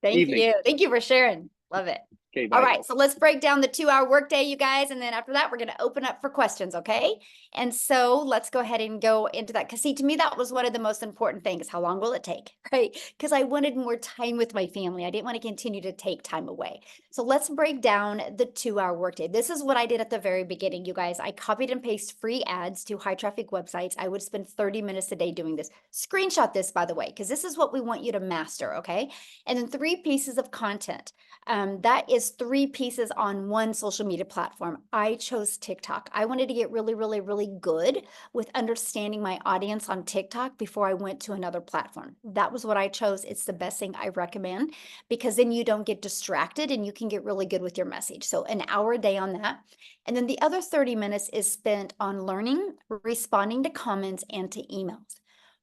Thank you. Thank you for sharing. Love it. Okay, bye. All right, so let's break down the 2-hour workday, you guys. And then after that, we're going to open up for questions, okay? And so let's go ahead and go into that. Because see, to me, that was one of the most important things. How long will it take, right? Because I wanted more time with my family. I didn't want to continue to take time away. So let's break down the 2-hour workday. This is what I did at the very beginning, you guys. I copied and pasted free ads to high traffic websites. I would spend 30 minutes a day doing this. Screenshot this, by the way, because this is what we want you to master, okay? And then 3 pieces of content. That is 3 pieces on one social media platform. I chose TikTok. I wanted to get really, really, really good with understanding my audience on TikTok before I went to another platform. That was what I chose. It's the best thing I recommend because then you don't get distracted and you can get really good with your message. So an hour a day on that. And then the other 30 minutes is spent on learning, responding to comments, and to emails.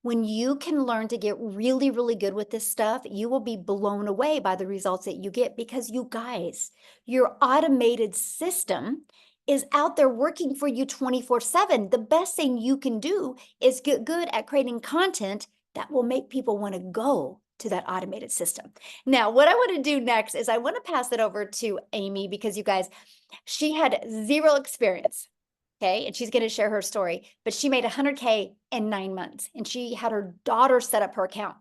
When you can learn to get really, really good with this stuff, you will be blown away by the results that you get because you guys, your automated system is out there working for you 24/7. The best thing you can do is get good at creating content that will make people want to go to that automated system. Now, what I want to do next is I want to pass it over to Amy because you guys, she had 0 experience. Okay, and she's going to share her story, but she made 100K in 9 months and she had her daughter set up her account.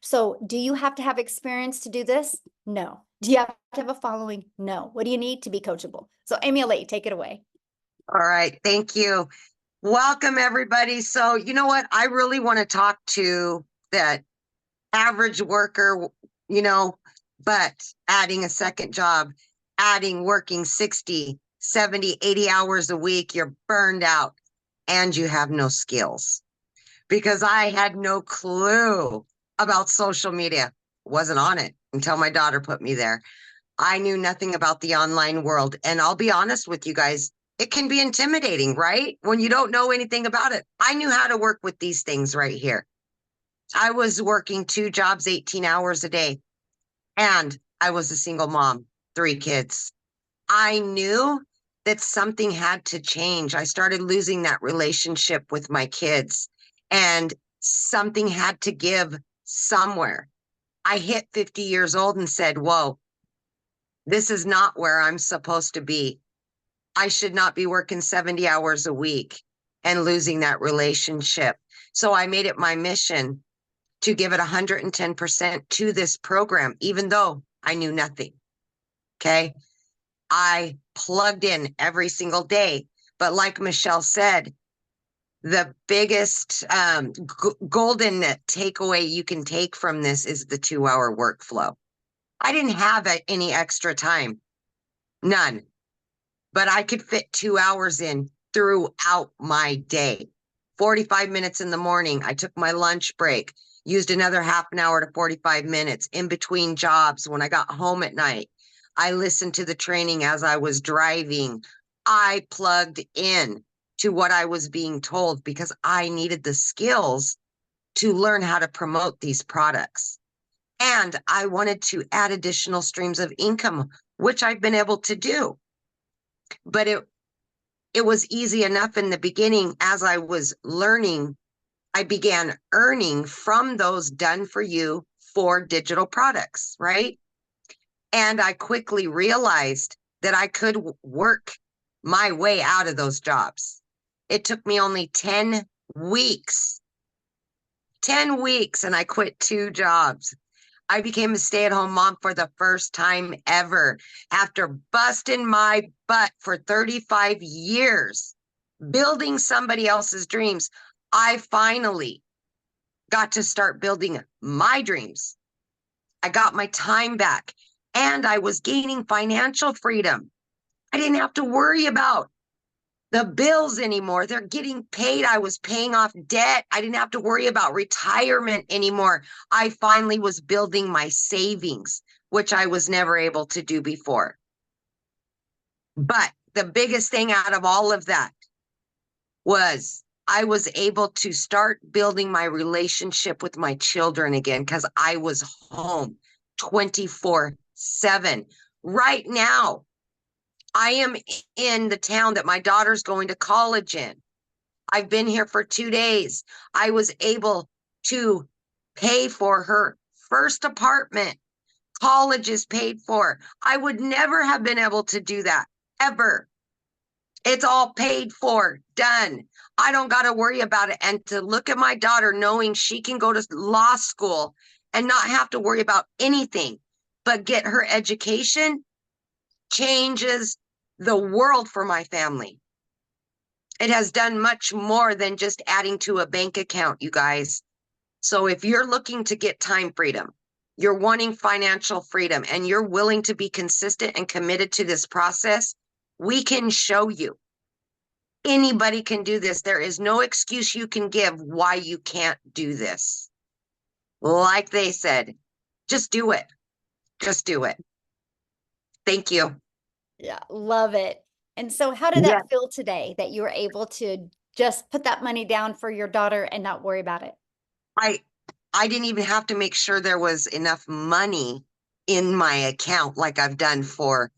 So do you have to have experience to do this? No. Do you have to have a following? No. What do you need to be coachable? So Amy, I'll let you take it away. All right. Thank you. Welcome, everybody. So you know what? I really want to talk to that average worker, but adding a second job, working 60, 70, 80 hours a week, you're burned out and you have no skills. Because I had no clue about social media. Wasn't on it until my daughter put me there. I knew nothing about the online world. And I'll be honest with you guys, it can be intimidating, right? When you don't know anything about it. I knew how to work with these things right here. I was working 2 jobs, 18 hours a day. And I was a single mom, 3 kids. I knew that something had to change. I started losing that relationship with my kids and something had to give somewhere. I hit 50 years old and said, whoa, this is not where I'm supposed to be. I should not be working 70 hours a week and losing that relationship. So I made it my mission to give it 110% to this program, even though I knew nothing. Okay. I plugged in every single day. But like Michelle said, the biggest golden takeaway you can take from this is the 2-hour workflow. I didn't have any extra time, none, but I could fit 2 hours in throughout my day. 45 minutes in the morning, I took my lunch break, used another half an hour to 45 minutes in between jobs. When I got home at night, I listened to the training as I was driving. I plugged in to what I was being told because I needed the skills to learn how to promote these products. And I wanted to add additional streams of income which I've been able to do. But it was easy enough in the beginning. As I was learning, I began earning from those done for you for digital products, right? And I quickly realized that I could work my way out of those jobs. It took me only 10 weeks, 10 weeks, and I quit 2 jobs. I became a stay-at-home mom for the first time ever after busting my butt for 35 years, building somebody else's dreams. I finally got to start building my dreams. I got my time back and I was gaining financial freedom. I didn't have to worry about the bills anymore. They're getting paid. I was paying off debt. I didn't have to worry about retirement anymore. I finally was building my savings, which I was never able to do before. But the biggest thing out of all of that was I was able to start building my relationship with my children again because I was home 24/7. Right now, I am in the town that my daughter's going to college in. I've been here for 2 days. I was able to pay for her first apartment. College is paid for. I would never have been able to do that, ever. It's all paid for, done. I don't got to worry about it. And to look at my daughter knowing she can go to law school and not have to worry about anything but get her education changes the world for my family. It has done much more than just adding to a bank account, you guys. So if you're looking to get time freedom, you're wanting financial freedom, and you're willing to be consistent and committed to this process, we can show you. Anybody can do this. There is no excuse you can give why you can't do this. Like they said, just do it. Just do it. Thank you. Yeah, love it. And so how did Yeah. that feel today that you were able to just put that money down for your daughter and not worry about it? I didn't even have to make sure there was enough money in my account like I've done forever.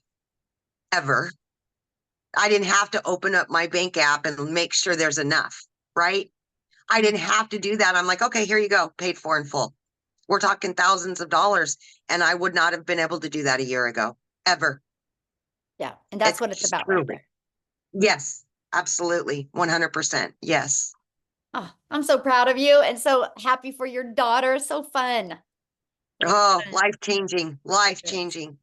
I didn't have to open up my bank app and make sure there's enough, right? I didn't have to do that. I'm like, okay, here you go, paid for in full. We're talking thousands of dollars, and I would not have been able to do that a year ago, ever. Yeah, and that's what it's about right there. Yes, absolutely, 100%. Yes. Oh, I'm so proud of you and so happy for your daughter. So fun. Oh, Fun. life-changing, life-changing.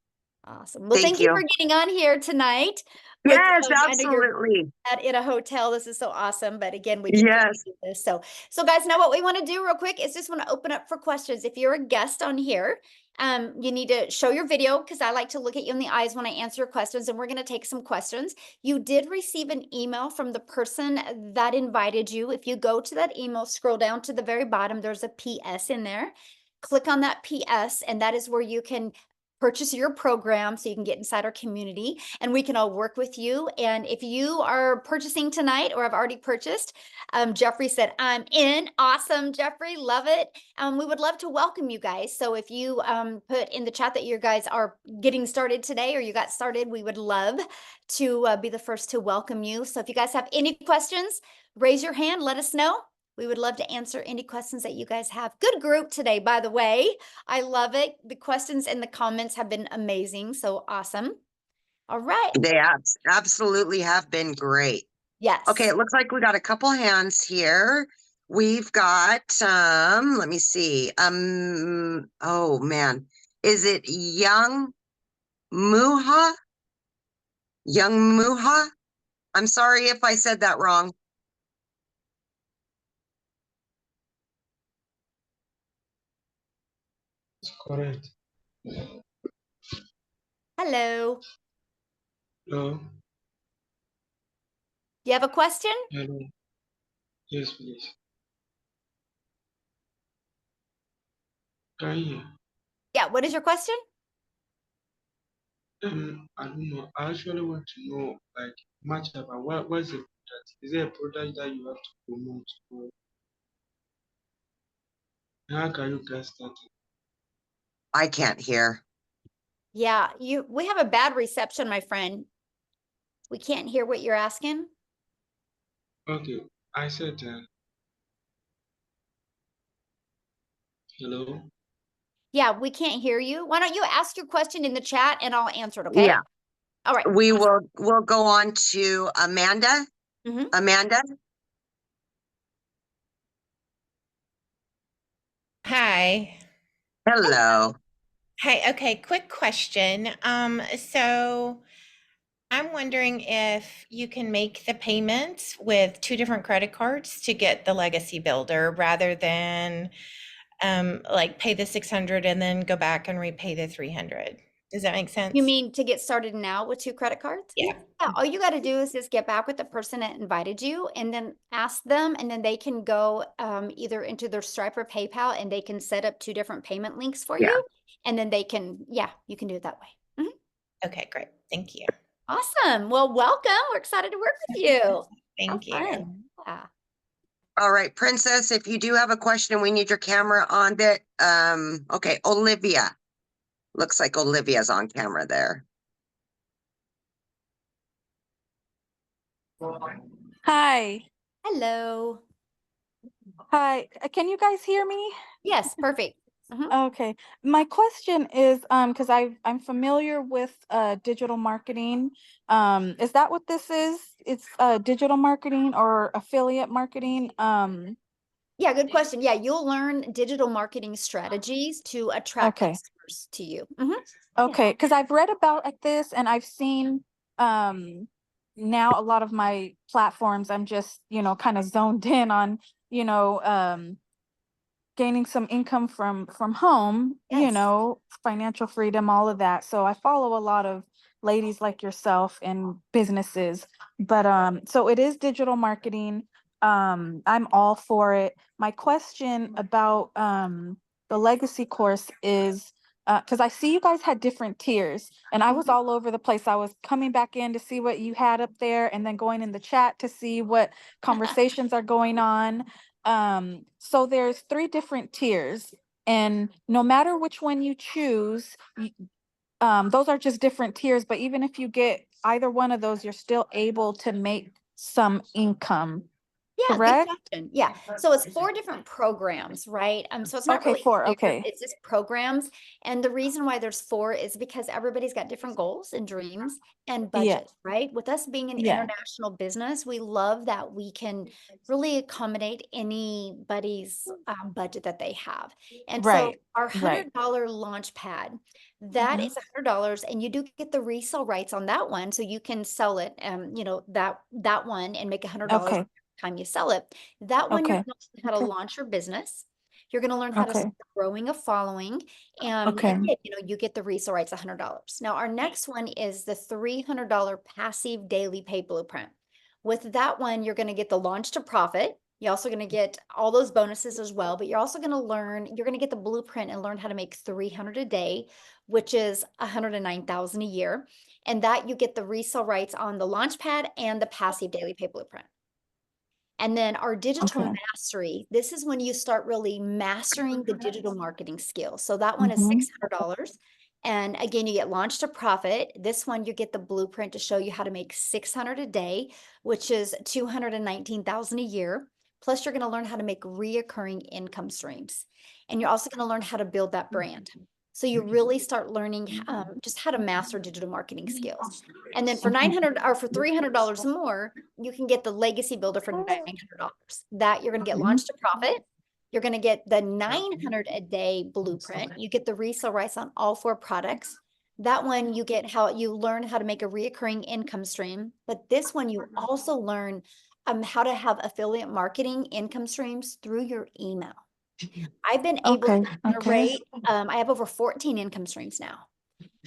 Awesome. Well, thank you for getting on here tonight. Yes, I know you're absolutely. in a hotel. This is so awesome. But again, we can Yes. do this. So guys, now what we want to do real quick is just want to open up for questions. If you're a guest on here, you need to show your video because I like to look at you in the eyes when I answer questions, and we're going to take some questions. You did receive an email from the person that invited you. If you go to that email, scroll down to the very bottom, there's a PS in there. Click on that PS, and that is where you can purchase your program so you can get inside our community and we can all work with you. And if you are purchasing tonight or have already purchased, Jeffrey said, I'm in. Awesome, Jeffrey. Love it. We would love to welcome you guys. So if you put in the chat that you guys are getting started today or you got started, we would love to be the first to welcome you. So if you guys have any questions, raise your hand, let us know. We would love to answer any questions that you guys have. Good group today, by the way. I love it. The questions and the comments have been amazing. So awesome. All right. They absolutely have been great. Yes. Okay, it looks like we got a couple hands here. We've got let me see. Oh man. Is it Young Muha? Young Muha? I'm sorry if I said that wrong. Correct. Hello. Hello. You have a question? Hello. Yes, please. Can you hear? Yeah. What is your question? I don't know. I actually want to know like much about what's the product? Is there a product that you have to promote? Or how can you get started? I can't hear. Yeah, we have a bad reception, my friend. We can't hear what you're asking. Okay, I said, hello. Yeah, we can't hear you. Why don't you ask your question in the chat and I'll answer it, okay? Yeah, All right. we'll go on to Amanda. Mhm. Amanda, Hi. hello. Hi. Okay, quick question. So I'm wondering if you can make the payments with two different credit cards to get the legacy builder rather than like pay the 600 and then go back and repay the 300. Does that make sense? You mean to get started now with 2 credit cards? Yeah. Yeah, all you got to do is just get back with the person that invited you and then ask them, and then they can go either into their Stripe or PayPal and they can set up 2 different payment links for Yeah. you. And then they can, yeah, you can do it that way. Mhm. Okay, great. Thank you. Awesome. Well, welcome. We're excited to work with you. How Thank you. fun. Yeah. All right, Princess, if you do have a question, we need your camera on that. Okay, Olivia. Looks like Olivia's on camera there. Hi. Hello. Hi. Can you guys hear me? Yes, perfect. Mhm. Okay. My question is, because I'm familiar with digital marketing. Is that what this is? It's digital marketing or affiliate marketing? Yeah, good question. Yeah, you'll learn digital marketing strategies to attract Okay. customers to you. Mhm. Okay, because I've read about like this and I've seen now a lot of my platforms, I'm just, kind of zoned in on, you know, gaining some income from home, Yes. financial freedom, all of that. So I follow a lot of ladies like yourself and businesses. But so it is digital marketing. I'm all for it. My question about the legacy course is because I see you guys had different tiers and I was Mhm. all over the place. I was coming back in to see what you had up there and then going in the chat to see what conversations are going on. So there's 3 different tiers, and no matter which one you choose, those are just different tiers, but even if you get either one of those, you're still able to make some income, Yeah, good correct? question. Yeah. So it's 4 different programs, right? So it's not Okay, really 4, tiers, okay. it's just programs. And the reason why there's 4 is because everybody's got different goals and dreams and Yeah, budget, right? With us being an yeah, international business, we love that we can really accommodate anybody's budget that they have. And so right, our right. $100 launch pad, that Mhm. is $100, and you do get the resale rights on that one, so you can sell it, that one and make $100 Okay, time you sell it. That one, you're okay, gonna learn how to okay, launch your business. You're gonna learn how to okay, start growing a following. okay, And you get the resale rights, $100. Now, our next one is the $300 passive daily pay blueprint. With that one, you're gonna get the launch to profit. You're also gonna get all those bonuses as well, but you're also you're gonna get the blueprint and learn how to make 300 a day, which is 109,000 a year. And that you get the resale rights on the launch pad and the passive daily pay blueprint. And then our digital okay. mastery, this is when you start really mastering the digital marketing skills. So that one is Mhm. $600. And again, you get launched to profit. This one, you get the blueprint to show you how to make 600 a day, which is 219,000 a year. Plus, you're going to learn how to make reoccurring income streams. And you're also going to learn how to build that brand. So you really start learning just how to master digital marketing skills. And then for 900 or for $300 more, you can get the legacy builder for $900. That you're going to get launched to profit. You're going to get the 900 a day blueprint. You get the resale rights on all 4 products. That one you get how you learn how to make a reoccurring income stream. But this one you also learn how to have affiliate marketing income streams through your email. I've been able Okay, to okay. generate, I have over 14 income streams now,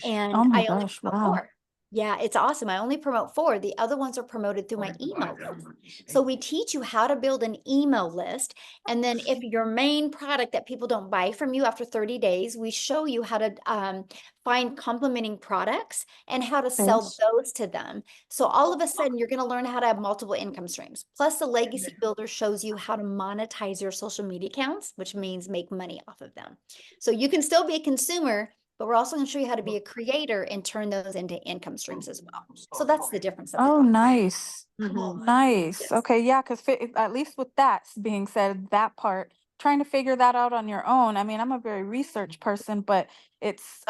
and Oh my I only gosh, promote wow. 4. Yeah, it's awesome. I only promote 4. The other ones are promoted through my email list. So we teach you how to build an email list. And then if your main product that people don't buy from you after 30 days, we show you how to find complementing products and how to sell Okay. those to them. So all of a sudden, you're going to learn how to have multiple income streams. Plus, the Legacy Builder shows you how to monetize your social media accounts, which means make money off of them. So you can still be a consumer but we're also going to show you how to be a creator and turn those into income streams as well. So that's the difference. Of the Oh, program. nice. Mhm. Nice. Yes. Okay, yeah, because at least with that being said, that part, trying to figure that out on your own. I mean, I'm a very research person, but it's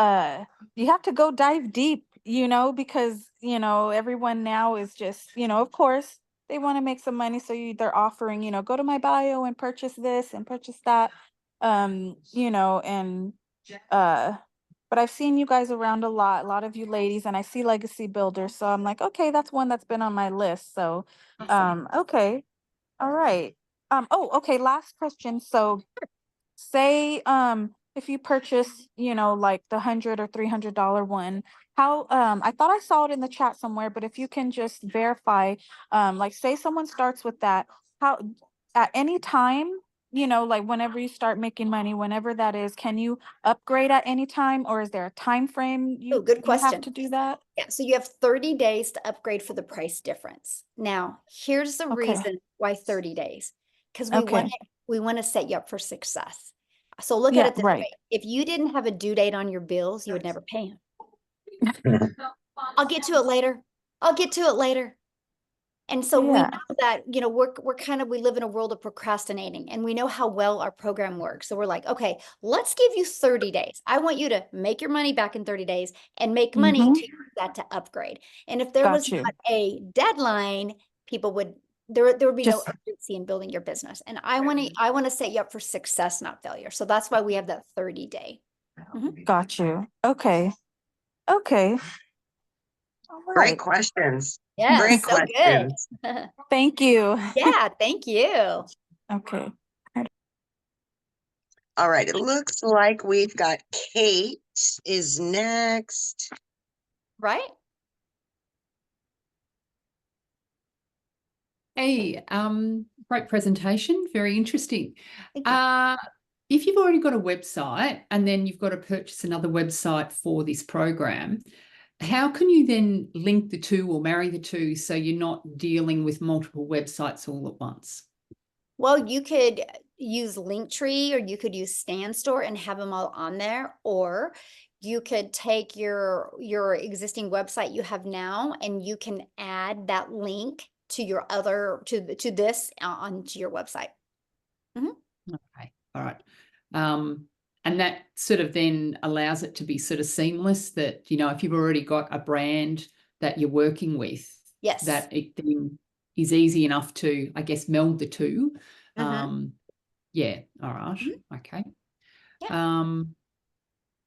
you have to go dive deep, because everyone now is just, of course, they want to make some money, so they're offering, go to my bio and purchase this and purchase that. And but I've seen you guys around a lot of you ladies, and I see Legacy Builders, so I'm like, okay, that's one that's been on my list. So, okay, all right. Oh, okay, last question. So, say, if you purchase, like the $100 or $300 one, how, I thought I saw it in the chat somewhere, but if you can just verify, like, say someone starts with that, how, at any time, like whenever you start making money, whenever that is, can you upgrade at any time, or is there a time frame Oh, good you have question. to do that? Yeah, so you have 30 days to upgrade for the price difference. Now, here's the Okay. reason why 30 days. Because Okay. we want to set you up for success. So look at Yeah, it this right. way. If you didn't have a due date on your bills, you would never pay them. I'll get to it later. I'll get to it later. And so we Yeah. know that, we live in a world of procrastinating, and we know how well our program works. So we're like, okay, let's give you 30 days. I want you to make your money back in 30 days and make money Mhm. to use that to upgrade. And if there Got was you. not a deadline, there would be no Just urgency in building your business. And I want to set you up for success, not failure. So that's why we have that 30-day. got you. Okay. Okay. All Great right. questions. Yeah, Great so good. questions. Thank you. Yeah, thank you. Okay. All right. It looks like we've got Kate is next. Right? Hey, great presentation, very interesting. Thank you. If you've already got a website and then you've got to purchase another website for this program, how can you then link the two or marry the two so you're not dealing with multiple websites all at once? Well, you could use Linktree, or you could use StanStore and have them all on there, or you could take your existing website you have now, and you can add that link to your other to this onto your website. Okay, all right. And that sort of then allows it to be sort of seamless, that, if you've already got a brand that you're working with, Yes. that it then is easy enough to, I guess, meld the two. Yeah, all right. Okay. Yeah.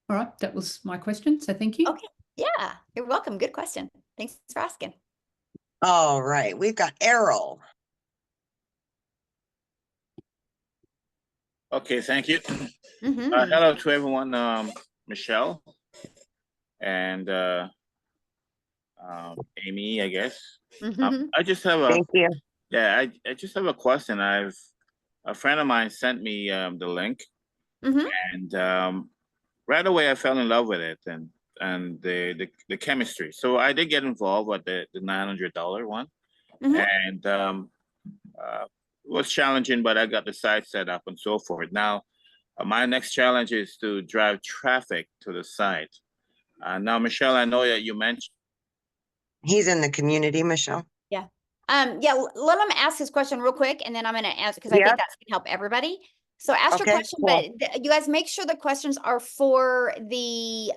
All right, that was my question, so thank you. Okay. Yeah, you're welcome. Good question. Thanks for asking. All right. We've got Errol. Okay, thank you. Mhm. Hello to everyone, Michelle and Amy, I guess. Mhm. I just have Thank you. I just have a question. A friend of mine sent me the link, Mhm. and right away I fell in love with it and the chemistry. So I did get involved with the $900 one, Mhm. and it was challenging, but I got the site set up and so forth. Now, my next challenge is to drive traffic to the site. Now, Michelle, I know that you mentioned. He's in the community, Michelle. Yeah. Yeah, let him ask his question real quick, and then I'm going to answer, because I think Yep. that's going to help everybody. So ask your Okay, question, cool. but you guys make sure the questions are for the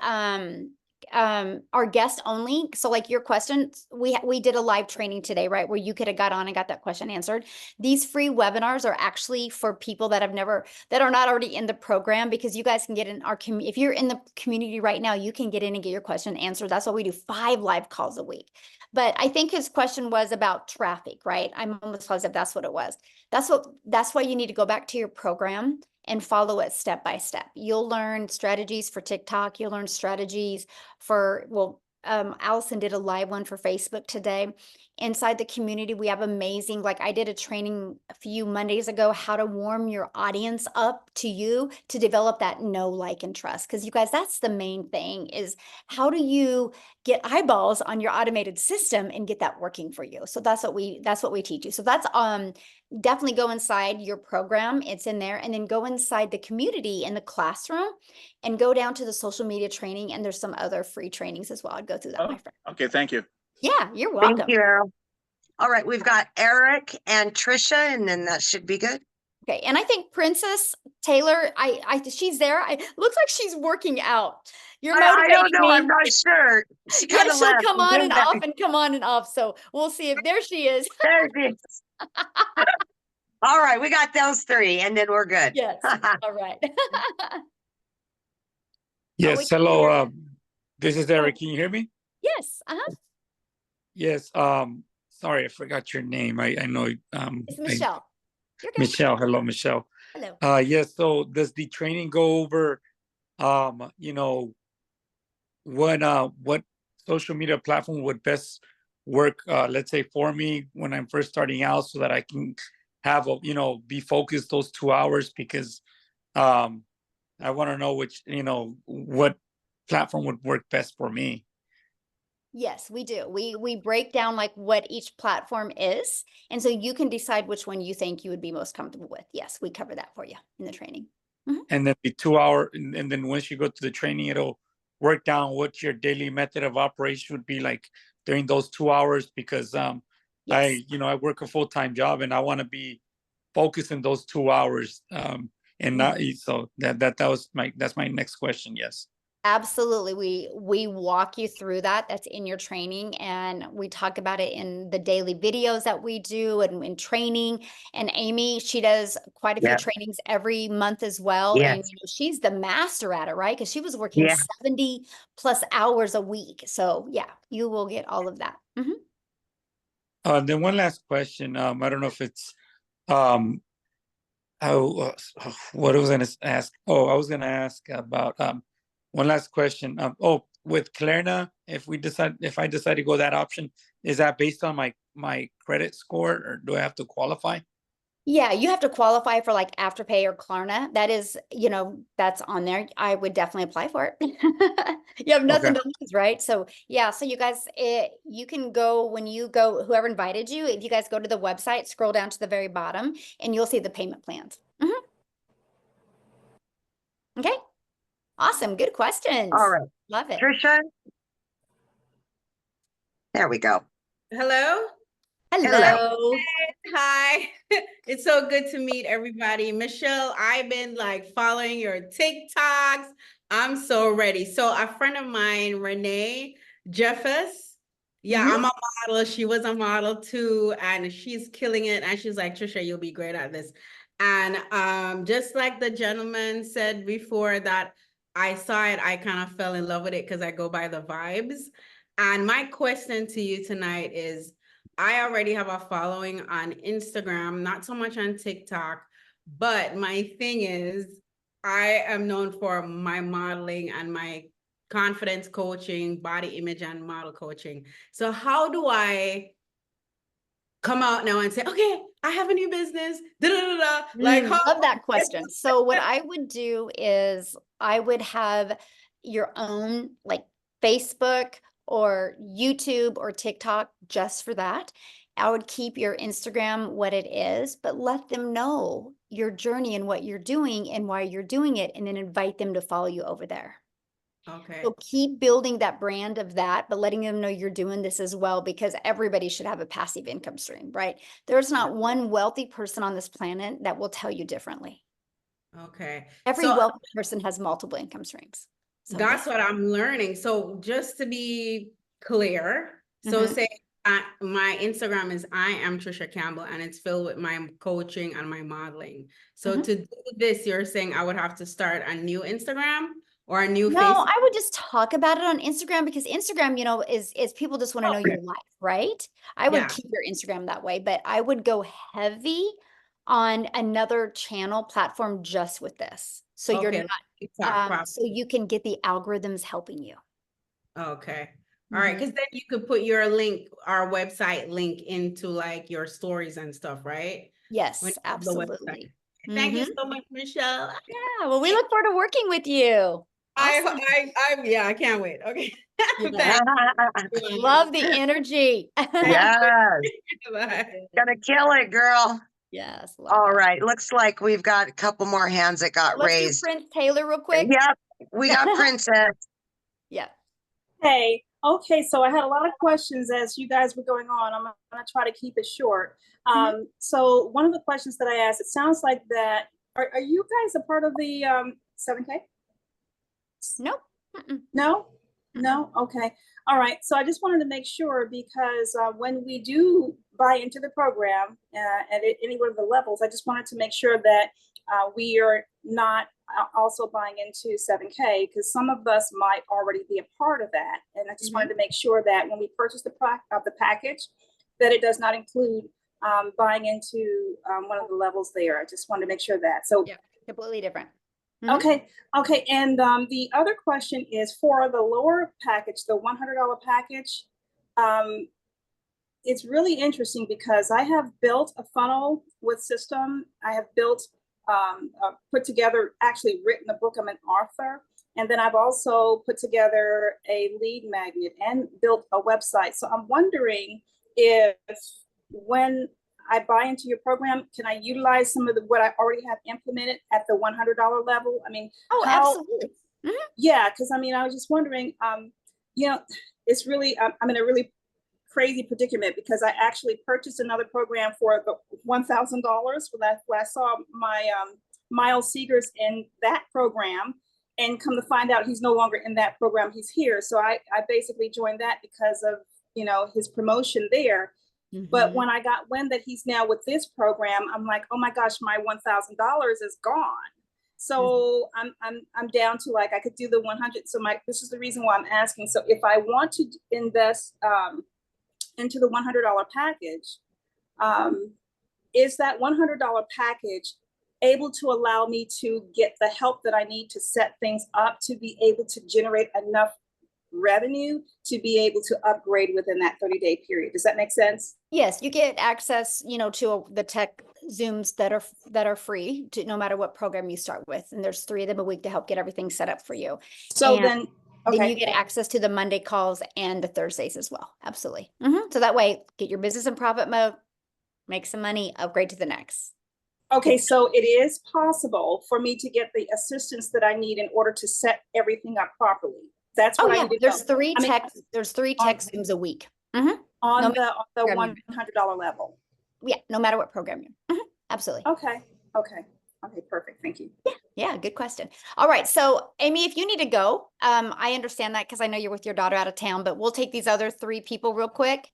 our guest only. So like your questions, we did a live training today, right, where you could have got on and got that question answered. These free webinars are actually for people that are not already in the program, because you guys can get in our community. If you're in the community right now, you can get in and get your question answered. That's why we do 5 live calls a week. But I think his question was about traffic, right? I'm almost positive that's what it was. That's why you need to go back to your program and follow it step by step. You'll learn strategies for TikTok. You'll learn strategies for, Allison did a live one for Facebook today. Inside the community, we have amazing, like I did a training a few Mondays ago, how to warm your audience up to you to develop that know, like, and trust. Because you guys, that's the main thing, is how do you get eyeballs on your automated system and get that working for you? So that's what we teach you. So that's definitely go inside your program. It's in there. And then go inside the community in the classroom and go down to the social media training. And there's some other free trainings as well. I'd go through that, Oh, my friend. okay, thank you. Yeah, you're Thank welcome. you, Errol. All right, we've got Eric and Trisha, and then that should be good. Okay, and I think Princess Taylor, she's there. Looks like she's working out. You're I motivating don't know. I'm me. not sure. She Yeah, kind of she'll left. come and on came and back. off and come on and off. So we'll see if there she is. There she is. All right, we got those three, and then we're good. Yes. All right. Yes, we can hello. hear you. This is Eric. Can you hear me? Yes. Uh-huh. Yes. Sorry, I forgot your name. I know. It's Michelle. You're good. Michelle. Hello, Michelle. Hello. Yes. So does the training go over, what social media platform would best work, let's say for me when I'm first starting out, so that I can have be focused those 2 hours, because I want to know what platform would work best for me. Yes, we do. We break down like what each platform is, and so you can decide which one you think you would be most comfortable with. Yes, we cover that for you in the training. And then the 2 hour, and then once you go to the training, it'll work down what your daily method of operation would be like during those 2 hours, because Yes. I work a full-time job and I want to be focused in those 2 hours. And not so that's my next question. Yes. Absolutely. We walk you through that. That's in your training, and we talk about it in the daily videos that we do and in training. And Amy, she does quite a few trainings every month as well. Yes. And she's the master at it, right? Because she was working Yeah. 70 plus hours a week. So yeah, you will get all of that. Then one last question. I don't know if it's what I was going to ask. Oh, I was going to ask about one last question. With Klarna, if I decide to go that option, is that based on my credit score, or do I have to qualify? Yeah, you have to qualify for like Afterpay or Klarna. That is, that's on there. I would definitely apply for it. You have nothing to lose, right? So yeah, so you guys, you can go when you go, whoever invited you, if you guys go to the website, scroll down to the very bottom, and you'll see the payment plans. Okay, awesome, good questions. All right, Love it. Trisha. There we go. Hello. Hello. Hi. It's so good to meet everybody. Michelle, I've been like following your TikToks. I'm so ready. So a friend of mine, Renee Jeffers. Yeah, I'm a model. She was a model too, and she's killing it. And she's like, Trisha, you'll be great at this. And just like the gentleman said before that I saw it, I kind of fell in love with it because I go by the vibes. And my question to you tonight is, I already have a following on Instagram, not so much on TikTok, but my thing is I am known for my modeling and my confidence coaching, body image and model coaching. So how do I come out now and say, okay, I have a new business, like how? Love that question. So what I would do is I would have your own like Facebook or YouTube or TikTok just for that. I would keep your Instagram what it is, but let them know your journey and what you're doing and why you're doing it, and then invite them to follow you over there. Okay. So keep building that brand of that, but letting them know you're doing this as well, because everybody should have a passive income stream, right? There's not one wealthy person on this planet that will tell you differently. Okay. Every wealthy person has multiple income streams. So that's what I'm learning. So just to be clear, so say my Instagram is I am Trisha Campbell, and it's filled with my coaching and my modeling. So to do this, you're saying I would have to start a new Instagram or a new No, Facebook? I would just talk about it on Instagram, because Instagram, is people just want to know your life, right? I would keep your Instagram that way, but I would go heavy on another channel platform just with this. So you're not, so you can get the algorithms helping you. Okay. All right. Because then you could put your link, our website link into like your stories and stuff, right? Yes, absolutely. Thank you so much, Michelle. Yeah. Well, we look forward to working with you. Awesome. I can't wait. Okay. Love the energy. Yes. Gonna kill it, girl. Yes, love All that. right. Looks like we've got a couple more hands that got Let's do raised. Prince Taylor real quick. Yep. We got Princess. Yeah. Hey, okay, so I had a lot of questions as you guys were going on. I'm gonna try to keep it short. So one of the questions that I asked, it sounds like that, are you guys a part of the 7K? Nope. No? No? Okay. All right. So I just wanted to make sure because when we do buy into the program at any one of the levels, I just wanted to make sure that we are not also buying into 7K because some of us might already be a part of that. And I just wanted to make sure that when we purchase the package, that it does not include buying into one of the levels there. I just wanted to make sure that. So yeah, completely different. Okay. Okay. And the other question is for the lower package, the $100 package. It's really interesting because I have built a funnel with system. I have built, put together, actually written a book. I'm an author. And then I've also put together a lead magnet and built a website. So I'm wondering if when I buy into your program, can I utilize some of what I already have implemented at the $100 level? I mean, absolutely. Yeah, because I mean, I was just wondering, you know, it's really, I'm in a really crazy predicament because I actually purchased another program for the $1,000 when I saw my Miles Seegers in that program, and come to find out he's no longer in that program, he's here. So I basically joined that because of, you know, his promotion there. But when I got wind that he's now with this program, I'm like, oh my gosh, my $1,000 is gone. So I'm down to like, I could do the 100. So this is the reason why I'm asking. So if I want to invest into the $100 package, is that $100 package able to allow me to get the help that I need to set things up to be able to generate enough revenue to be able to upgrade within that 30-day period? Does that make sense? Yes, you get access, you know, to the tech Zooms that are free to no matter what program you start with. And there's 3 of them a week to help get everything set up for you. So and then you get access to the Monday calls and the Thursdays as well. Absolutely. So that way, get your business in profit mode, make some money, upgrade to the next. Okay, so it is possible for me to get the assistance that I need in order to set everything up properly. That's what I need to there's know. 3 texts. There's 3 text Zooms a week. On No the $100 level. Yeah, no matter what program you're. Absolutely. Okay. Okay, perfect. Thank you. Yeah, good question. All right, so Amy, if you need to go, I understand that because I know you're with your daughter out of town, but we'll take these other 3 people real quick.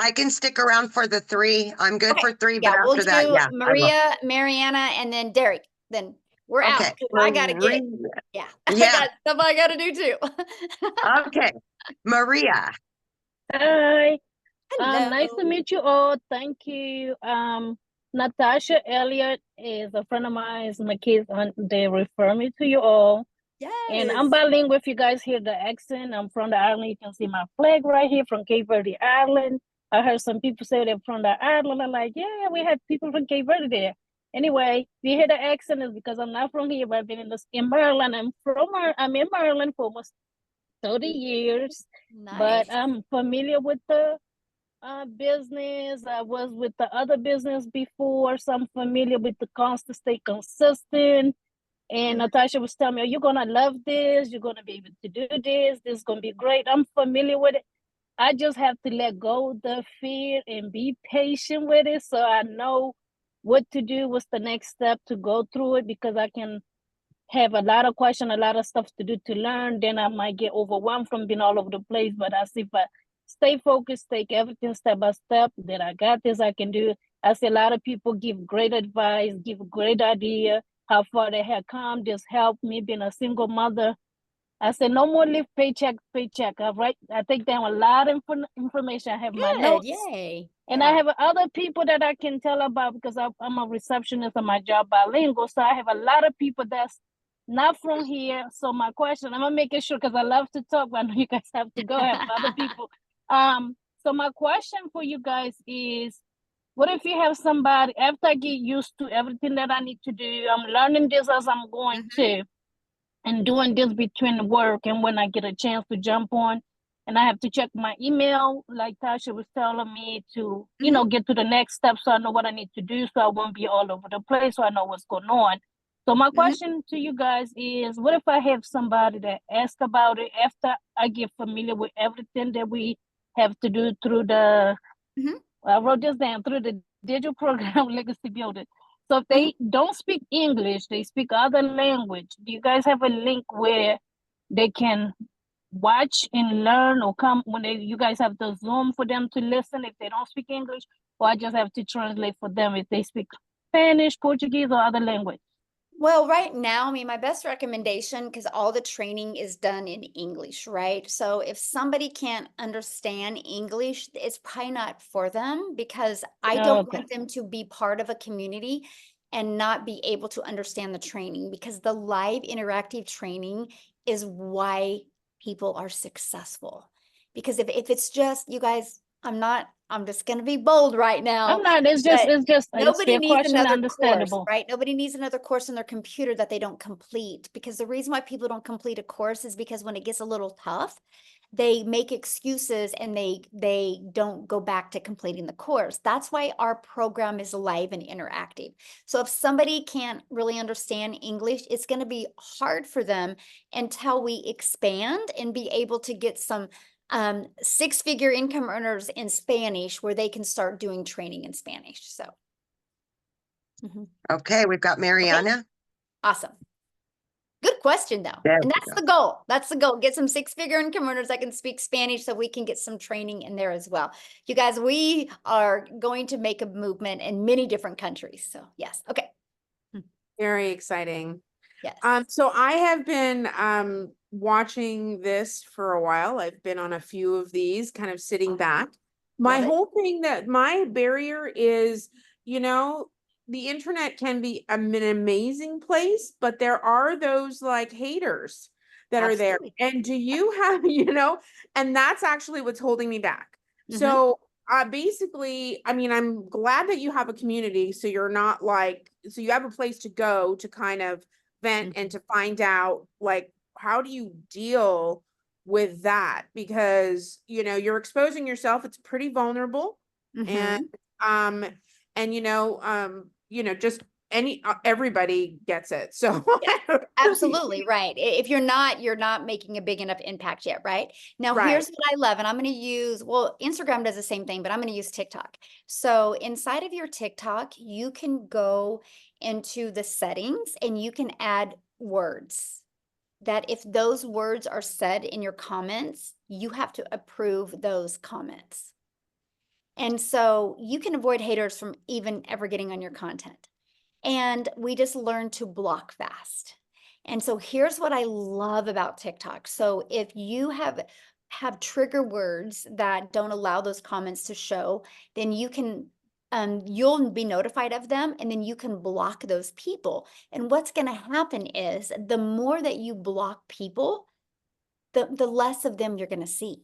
I can stick around for the 3. I'm good for 3, Yeah, but we'll after do that, yeah. Maria, Mariana, and then Derek. Then we're out. Okay. I gotta get. Yeah. I got stuff I gotta do too. Okay. Maria. Hi. Hello. Nice to meet you all. Thank you. Natasha Elliott is a friend of mine. My kids, they refer me to you all. Yes. And I'm bilingual. If you guys hear the accent, I'm from the island. You can see my flag right here from Cape Verde Island. I heard some people say they're from the island. I'm like, yeah, we had people from Cape Verde there. Anyway, if you hear the accent, it's because I'm not from here, but I've been in Maryland. I'm in Maryland for almost 30 years. Nice. But I'm familiar with the business. I was with the other business before, so I'm familiar with the constant, stay consistent. And Natasha was telling me, oh, you're gonna love this, you're gonna be able to do this is gonna be great. I'm familiar with it. I just have to let go of the fear and be patient with it so I know what to do, what's the next step to go through it, because I can have a lot of questions, a lot of stuff to do to learn. Then I might get overwhelmed from being all over the place. But I see if I stay focused, take everything step by step, then I got this, I can do it. I see a lot of people give great advice, give great idea, how far they have come, just help me being a single mother. I said, no more live paycheck to paycheck. I take down a lot of information. I have my notes. Yay. And I have other people that I can tell about because I'm a receptionist on my job, bilingual. So I have a lot of people that's not from here. So my question, I'm making sure because I love to talk, but I know you guys have to go. I have other people. So my question for you guys is, what if you have somebody, after I get used to everything that I need to do, I'm learning this as I'm going to, and doing this between work and when I get a chance to jump on and I have to check my email, like Tasha was telling me to, you know, get to the next step so I know what I need to do so I won't be all over the place, so I know what's going on. So my question to you guys is, what if I have somebody that asks about it after I get familiar with everything that we have to do through the, I wrote this down, through the digital program Legacy Builder. So if they don't speak English, they speak other language, do you guys have a link where they can watch and learn, or come when you guys have the Zoom for them to listen if they don't speak English, or I just have to translate for them if they speak Spanish, Portuguese, or other language? Well, right now, I mean, my best recommendation, because all the training is done in English, right? So if somebody can't understand English, it's probably not for them, because I don't want them to be part of a community and not be able to understand the training, because the live interactive training is why people are successful. Because if it's just, you guys, I'm just going to be bold right now. I'm not, it's just Nobody fair needs question, another understandable. course, right? Nobody needs another course on their computer that they don't complete, because the reason why people don't complete a course is because when it gets a little tough, they make excuses and they don't go back to completing the course. That's why our program is live and interactive. So if somebody can't really understand English, it's going to be hard for them until we expand and be able to get some six-figure income earners in Spanish where they can start doing training in Spanish. So. Okay, we've got Mariana. Awesome. Good question, though. There And that's the goal. That's the goal. Get some six-figure income earners that can speak Spanish so we can get some training in there as well. You guys, we are going to make a movement in many different countries. So yes. Okay. Very exciting. Yes. So I have been watching this for a while. I've been on a few of these, kind of sitting back. My whole thing, that my barrier is, you know, the internet can be an amazing place, but there are those like haters that are there. And do you have, you know, and that's actually what's holding me back. So basically, I mean, I'm glad that you have a community, so you're not like, so you have a place to go to kind of vent and to find out, like, how do you deal with that? Because, you know, you're exposing yourself, it's pretty vulnerable. And you know, just everybody gets it. So Absolutely right. If you're not making a big enough impact yet, right? Now, here's what I love, and I'm going to use, well, Instagram does the same thing, but I'm going to use TikTok. So inside of your TikTok, you can go into the settings and you can add words that if those words are said in your comments, you have to approve those comments. And so you can avoid haters from even ever getting on your content. And we just learned to block fast. And so here's what I love about TikTok. So if you have trigger words that don't allow those comments to show, then you can, you'll be notified of them, and then you can block those people. And what's going to happen is the more that you block people, the less of them you're going to see.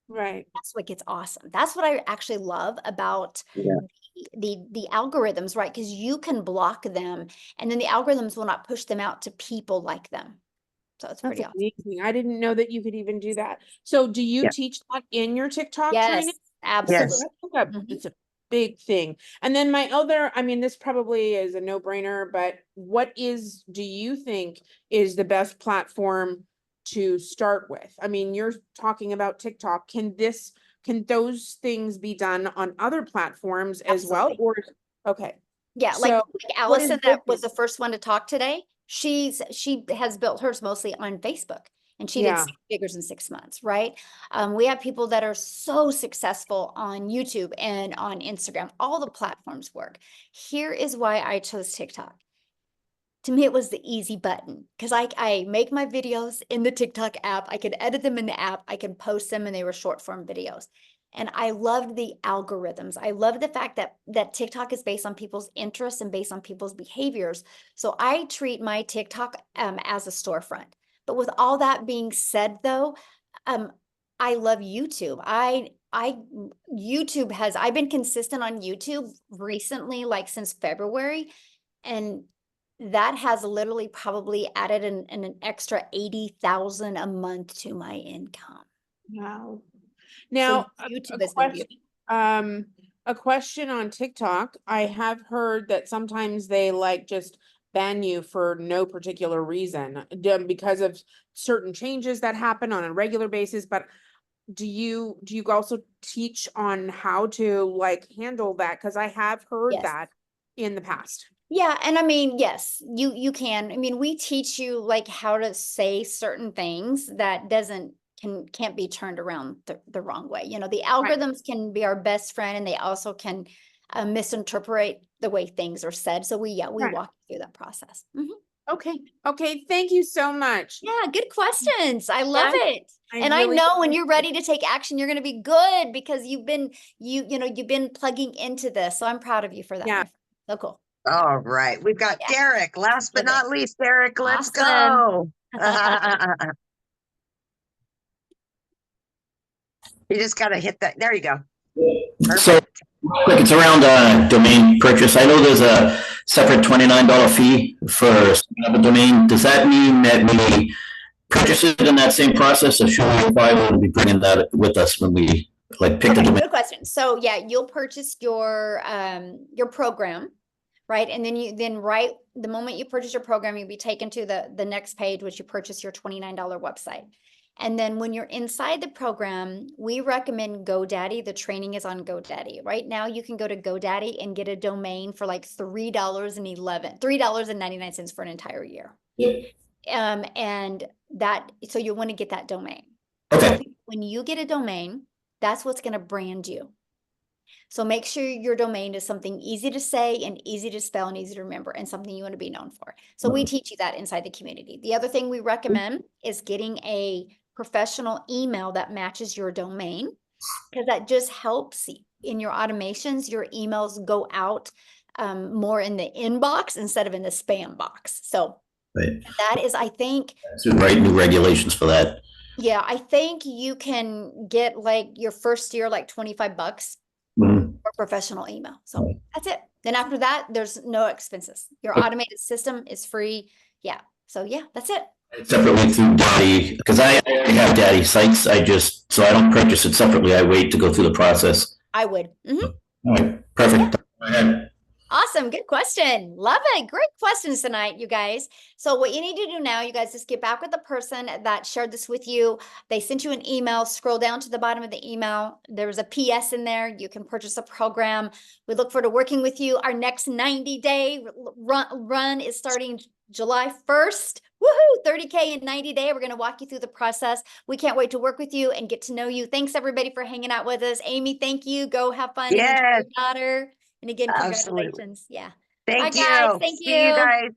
Right. That's what gets awesome. That's what I actually love about the algorithms, right? Because you can block them and then the algorithms will not push them out to people like them. So it's pretty awesome. Amazing. I didn't know that you could even do that. So do you teach that in your TikTok training? Absolutely. It's a big thing. And then my other, I mean, this probably is a no-brainer, but do you think is the best platform to start with? I mean, you're talking about TikTok. Can those things be done on other platforms as well? Or okay. Yeah, So like Allison, that was the first one to talk today. She has built hers mostly on Facebook, and she did 6 figures in 6 months, right? We have people that are so successful on YouTube and on Instagram. All the platforms work. Here is why I chose TikTok. To me, it was the easy button, because I make my videos in the TikTok app. I could edit them in the app. I can post them, and they were short form videos. And I loved the algorithms. I love the fact that TikTok is based on people's interests and based on people's behaviors. So I treat my TikTok as a storefront. But with all that being said, though, I love YouTube. I've been consistent on YouTube recently, like since February, and that has literally probably added an extra 80,000 a month to my income. Wow. Now, YouTube has been beautiful. a question on TikTok. I have heard that sometimes they like just ban you for no particular reason because of certain changes that happen on a regular basis. But do you also teach on how to like handle that? Because I have heard Yes. that in the past. Yeah, and I mean, yes, you can. I mean, we teach you like how to say certain things that can't be turned around the wrong way. You know, the algorithms can be our best friend, and they also can misinterpret the way things are said. So we walk you through that process. Okay. Thank you so much. Yeah, good questions. I love it. I And I really know when appreciate you're ready to take action, you're going to be good because you've been plugging into this. So I'm proud of you for that. Yeah. My friend. So cool. All right. We've got Derek. Last but not least, Derek, let's Awesome. go. You just got to hit that. There you go. So quick, it's around domain purchase. I know there's a separate $29 fee for setting up a domain. Does that mean that we purchase it in that same process, or should we probably be bringing that with us when we like pick the domain? Good question. So yeah, you'll purchase your program, right? And then right the moment you purchase your program, you'll be taken to the next page, which you purchase your $29 website. And then when you're inside the program, we recommend GoDaddy. The training is on GoDaddy. Right now, you can go to GoDaddy and get a domain for like $3.99 for an entire year. And so you want to get that domain. Okay. When you get a domain, that's what's going to brand you. So make sure your domain is something easy to say and easy to spell and easy to remember and something you want to be known for. So we teach you that inside the community. The other thing we recommend is getting a professional email that matches your domain, because that just helps in your automations. Your emails go out more in the inbox instead of in the spam box. So that is, I think, to write new regulations for that. Yeah, I think you can get like your first year like $25 for professional email. So that's it. Then after that, there's no expenses. Your automated system is free. Yeah. So yeah, that's it. Separately through Daddy, because I already have Daddy sites. So I don't purchase it separately. I wait to go through the process. I would. All right, perfect. Go ahead. Awesome. Good question. Love it. Great questions tonight, you guys. So what you need to do now, you guys, just get back with the person that shared this with you. They sent you an email. Scroll down to the bottom of the email. There's a PS in there. You can purchase a program. We look forward to working with you. Our next 90-day run is starting July 1st. Woohoo! 30K in 90 days. We're going to walk you through the process. We can't wait to work with you and get to know you. Thanks everybody for hanging out with us. Amy, thank you. Go have fun. Yes. Enjoy your daughter. And again, congratulations. Absolutely. Yeah. Thank Bye, you. guys. Thank you. See you guys.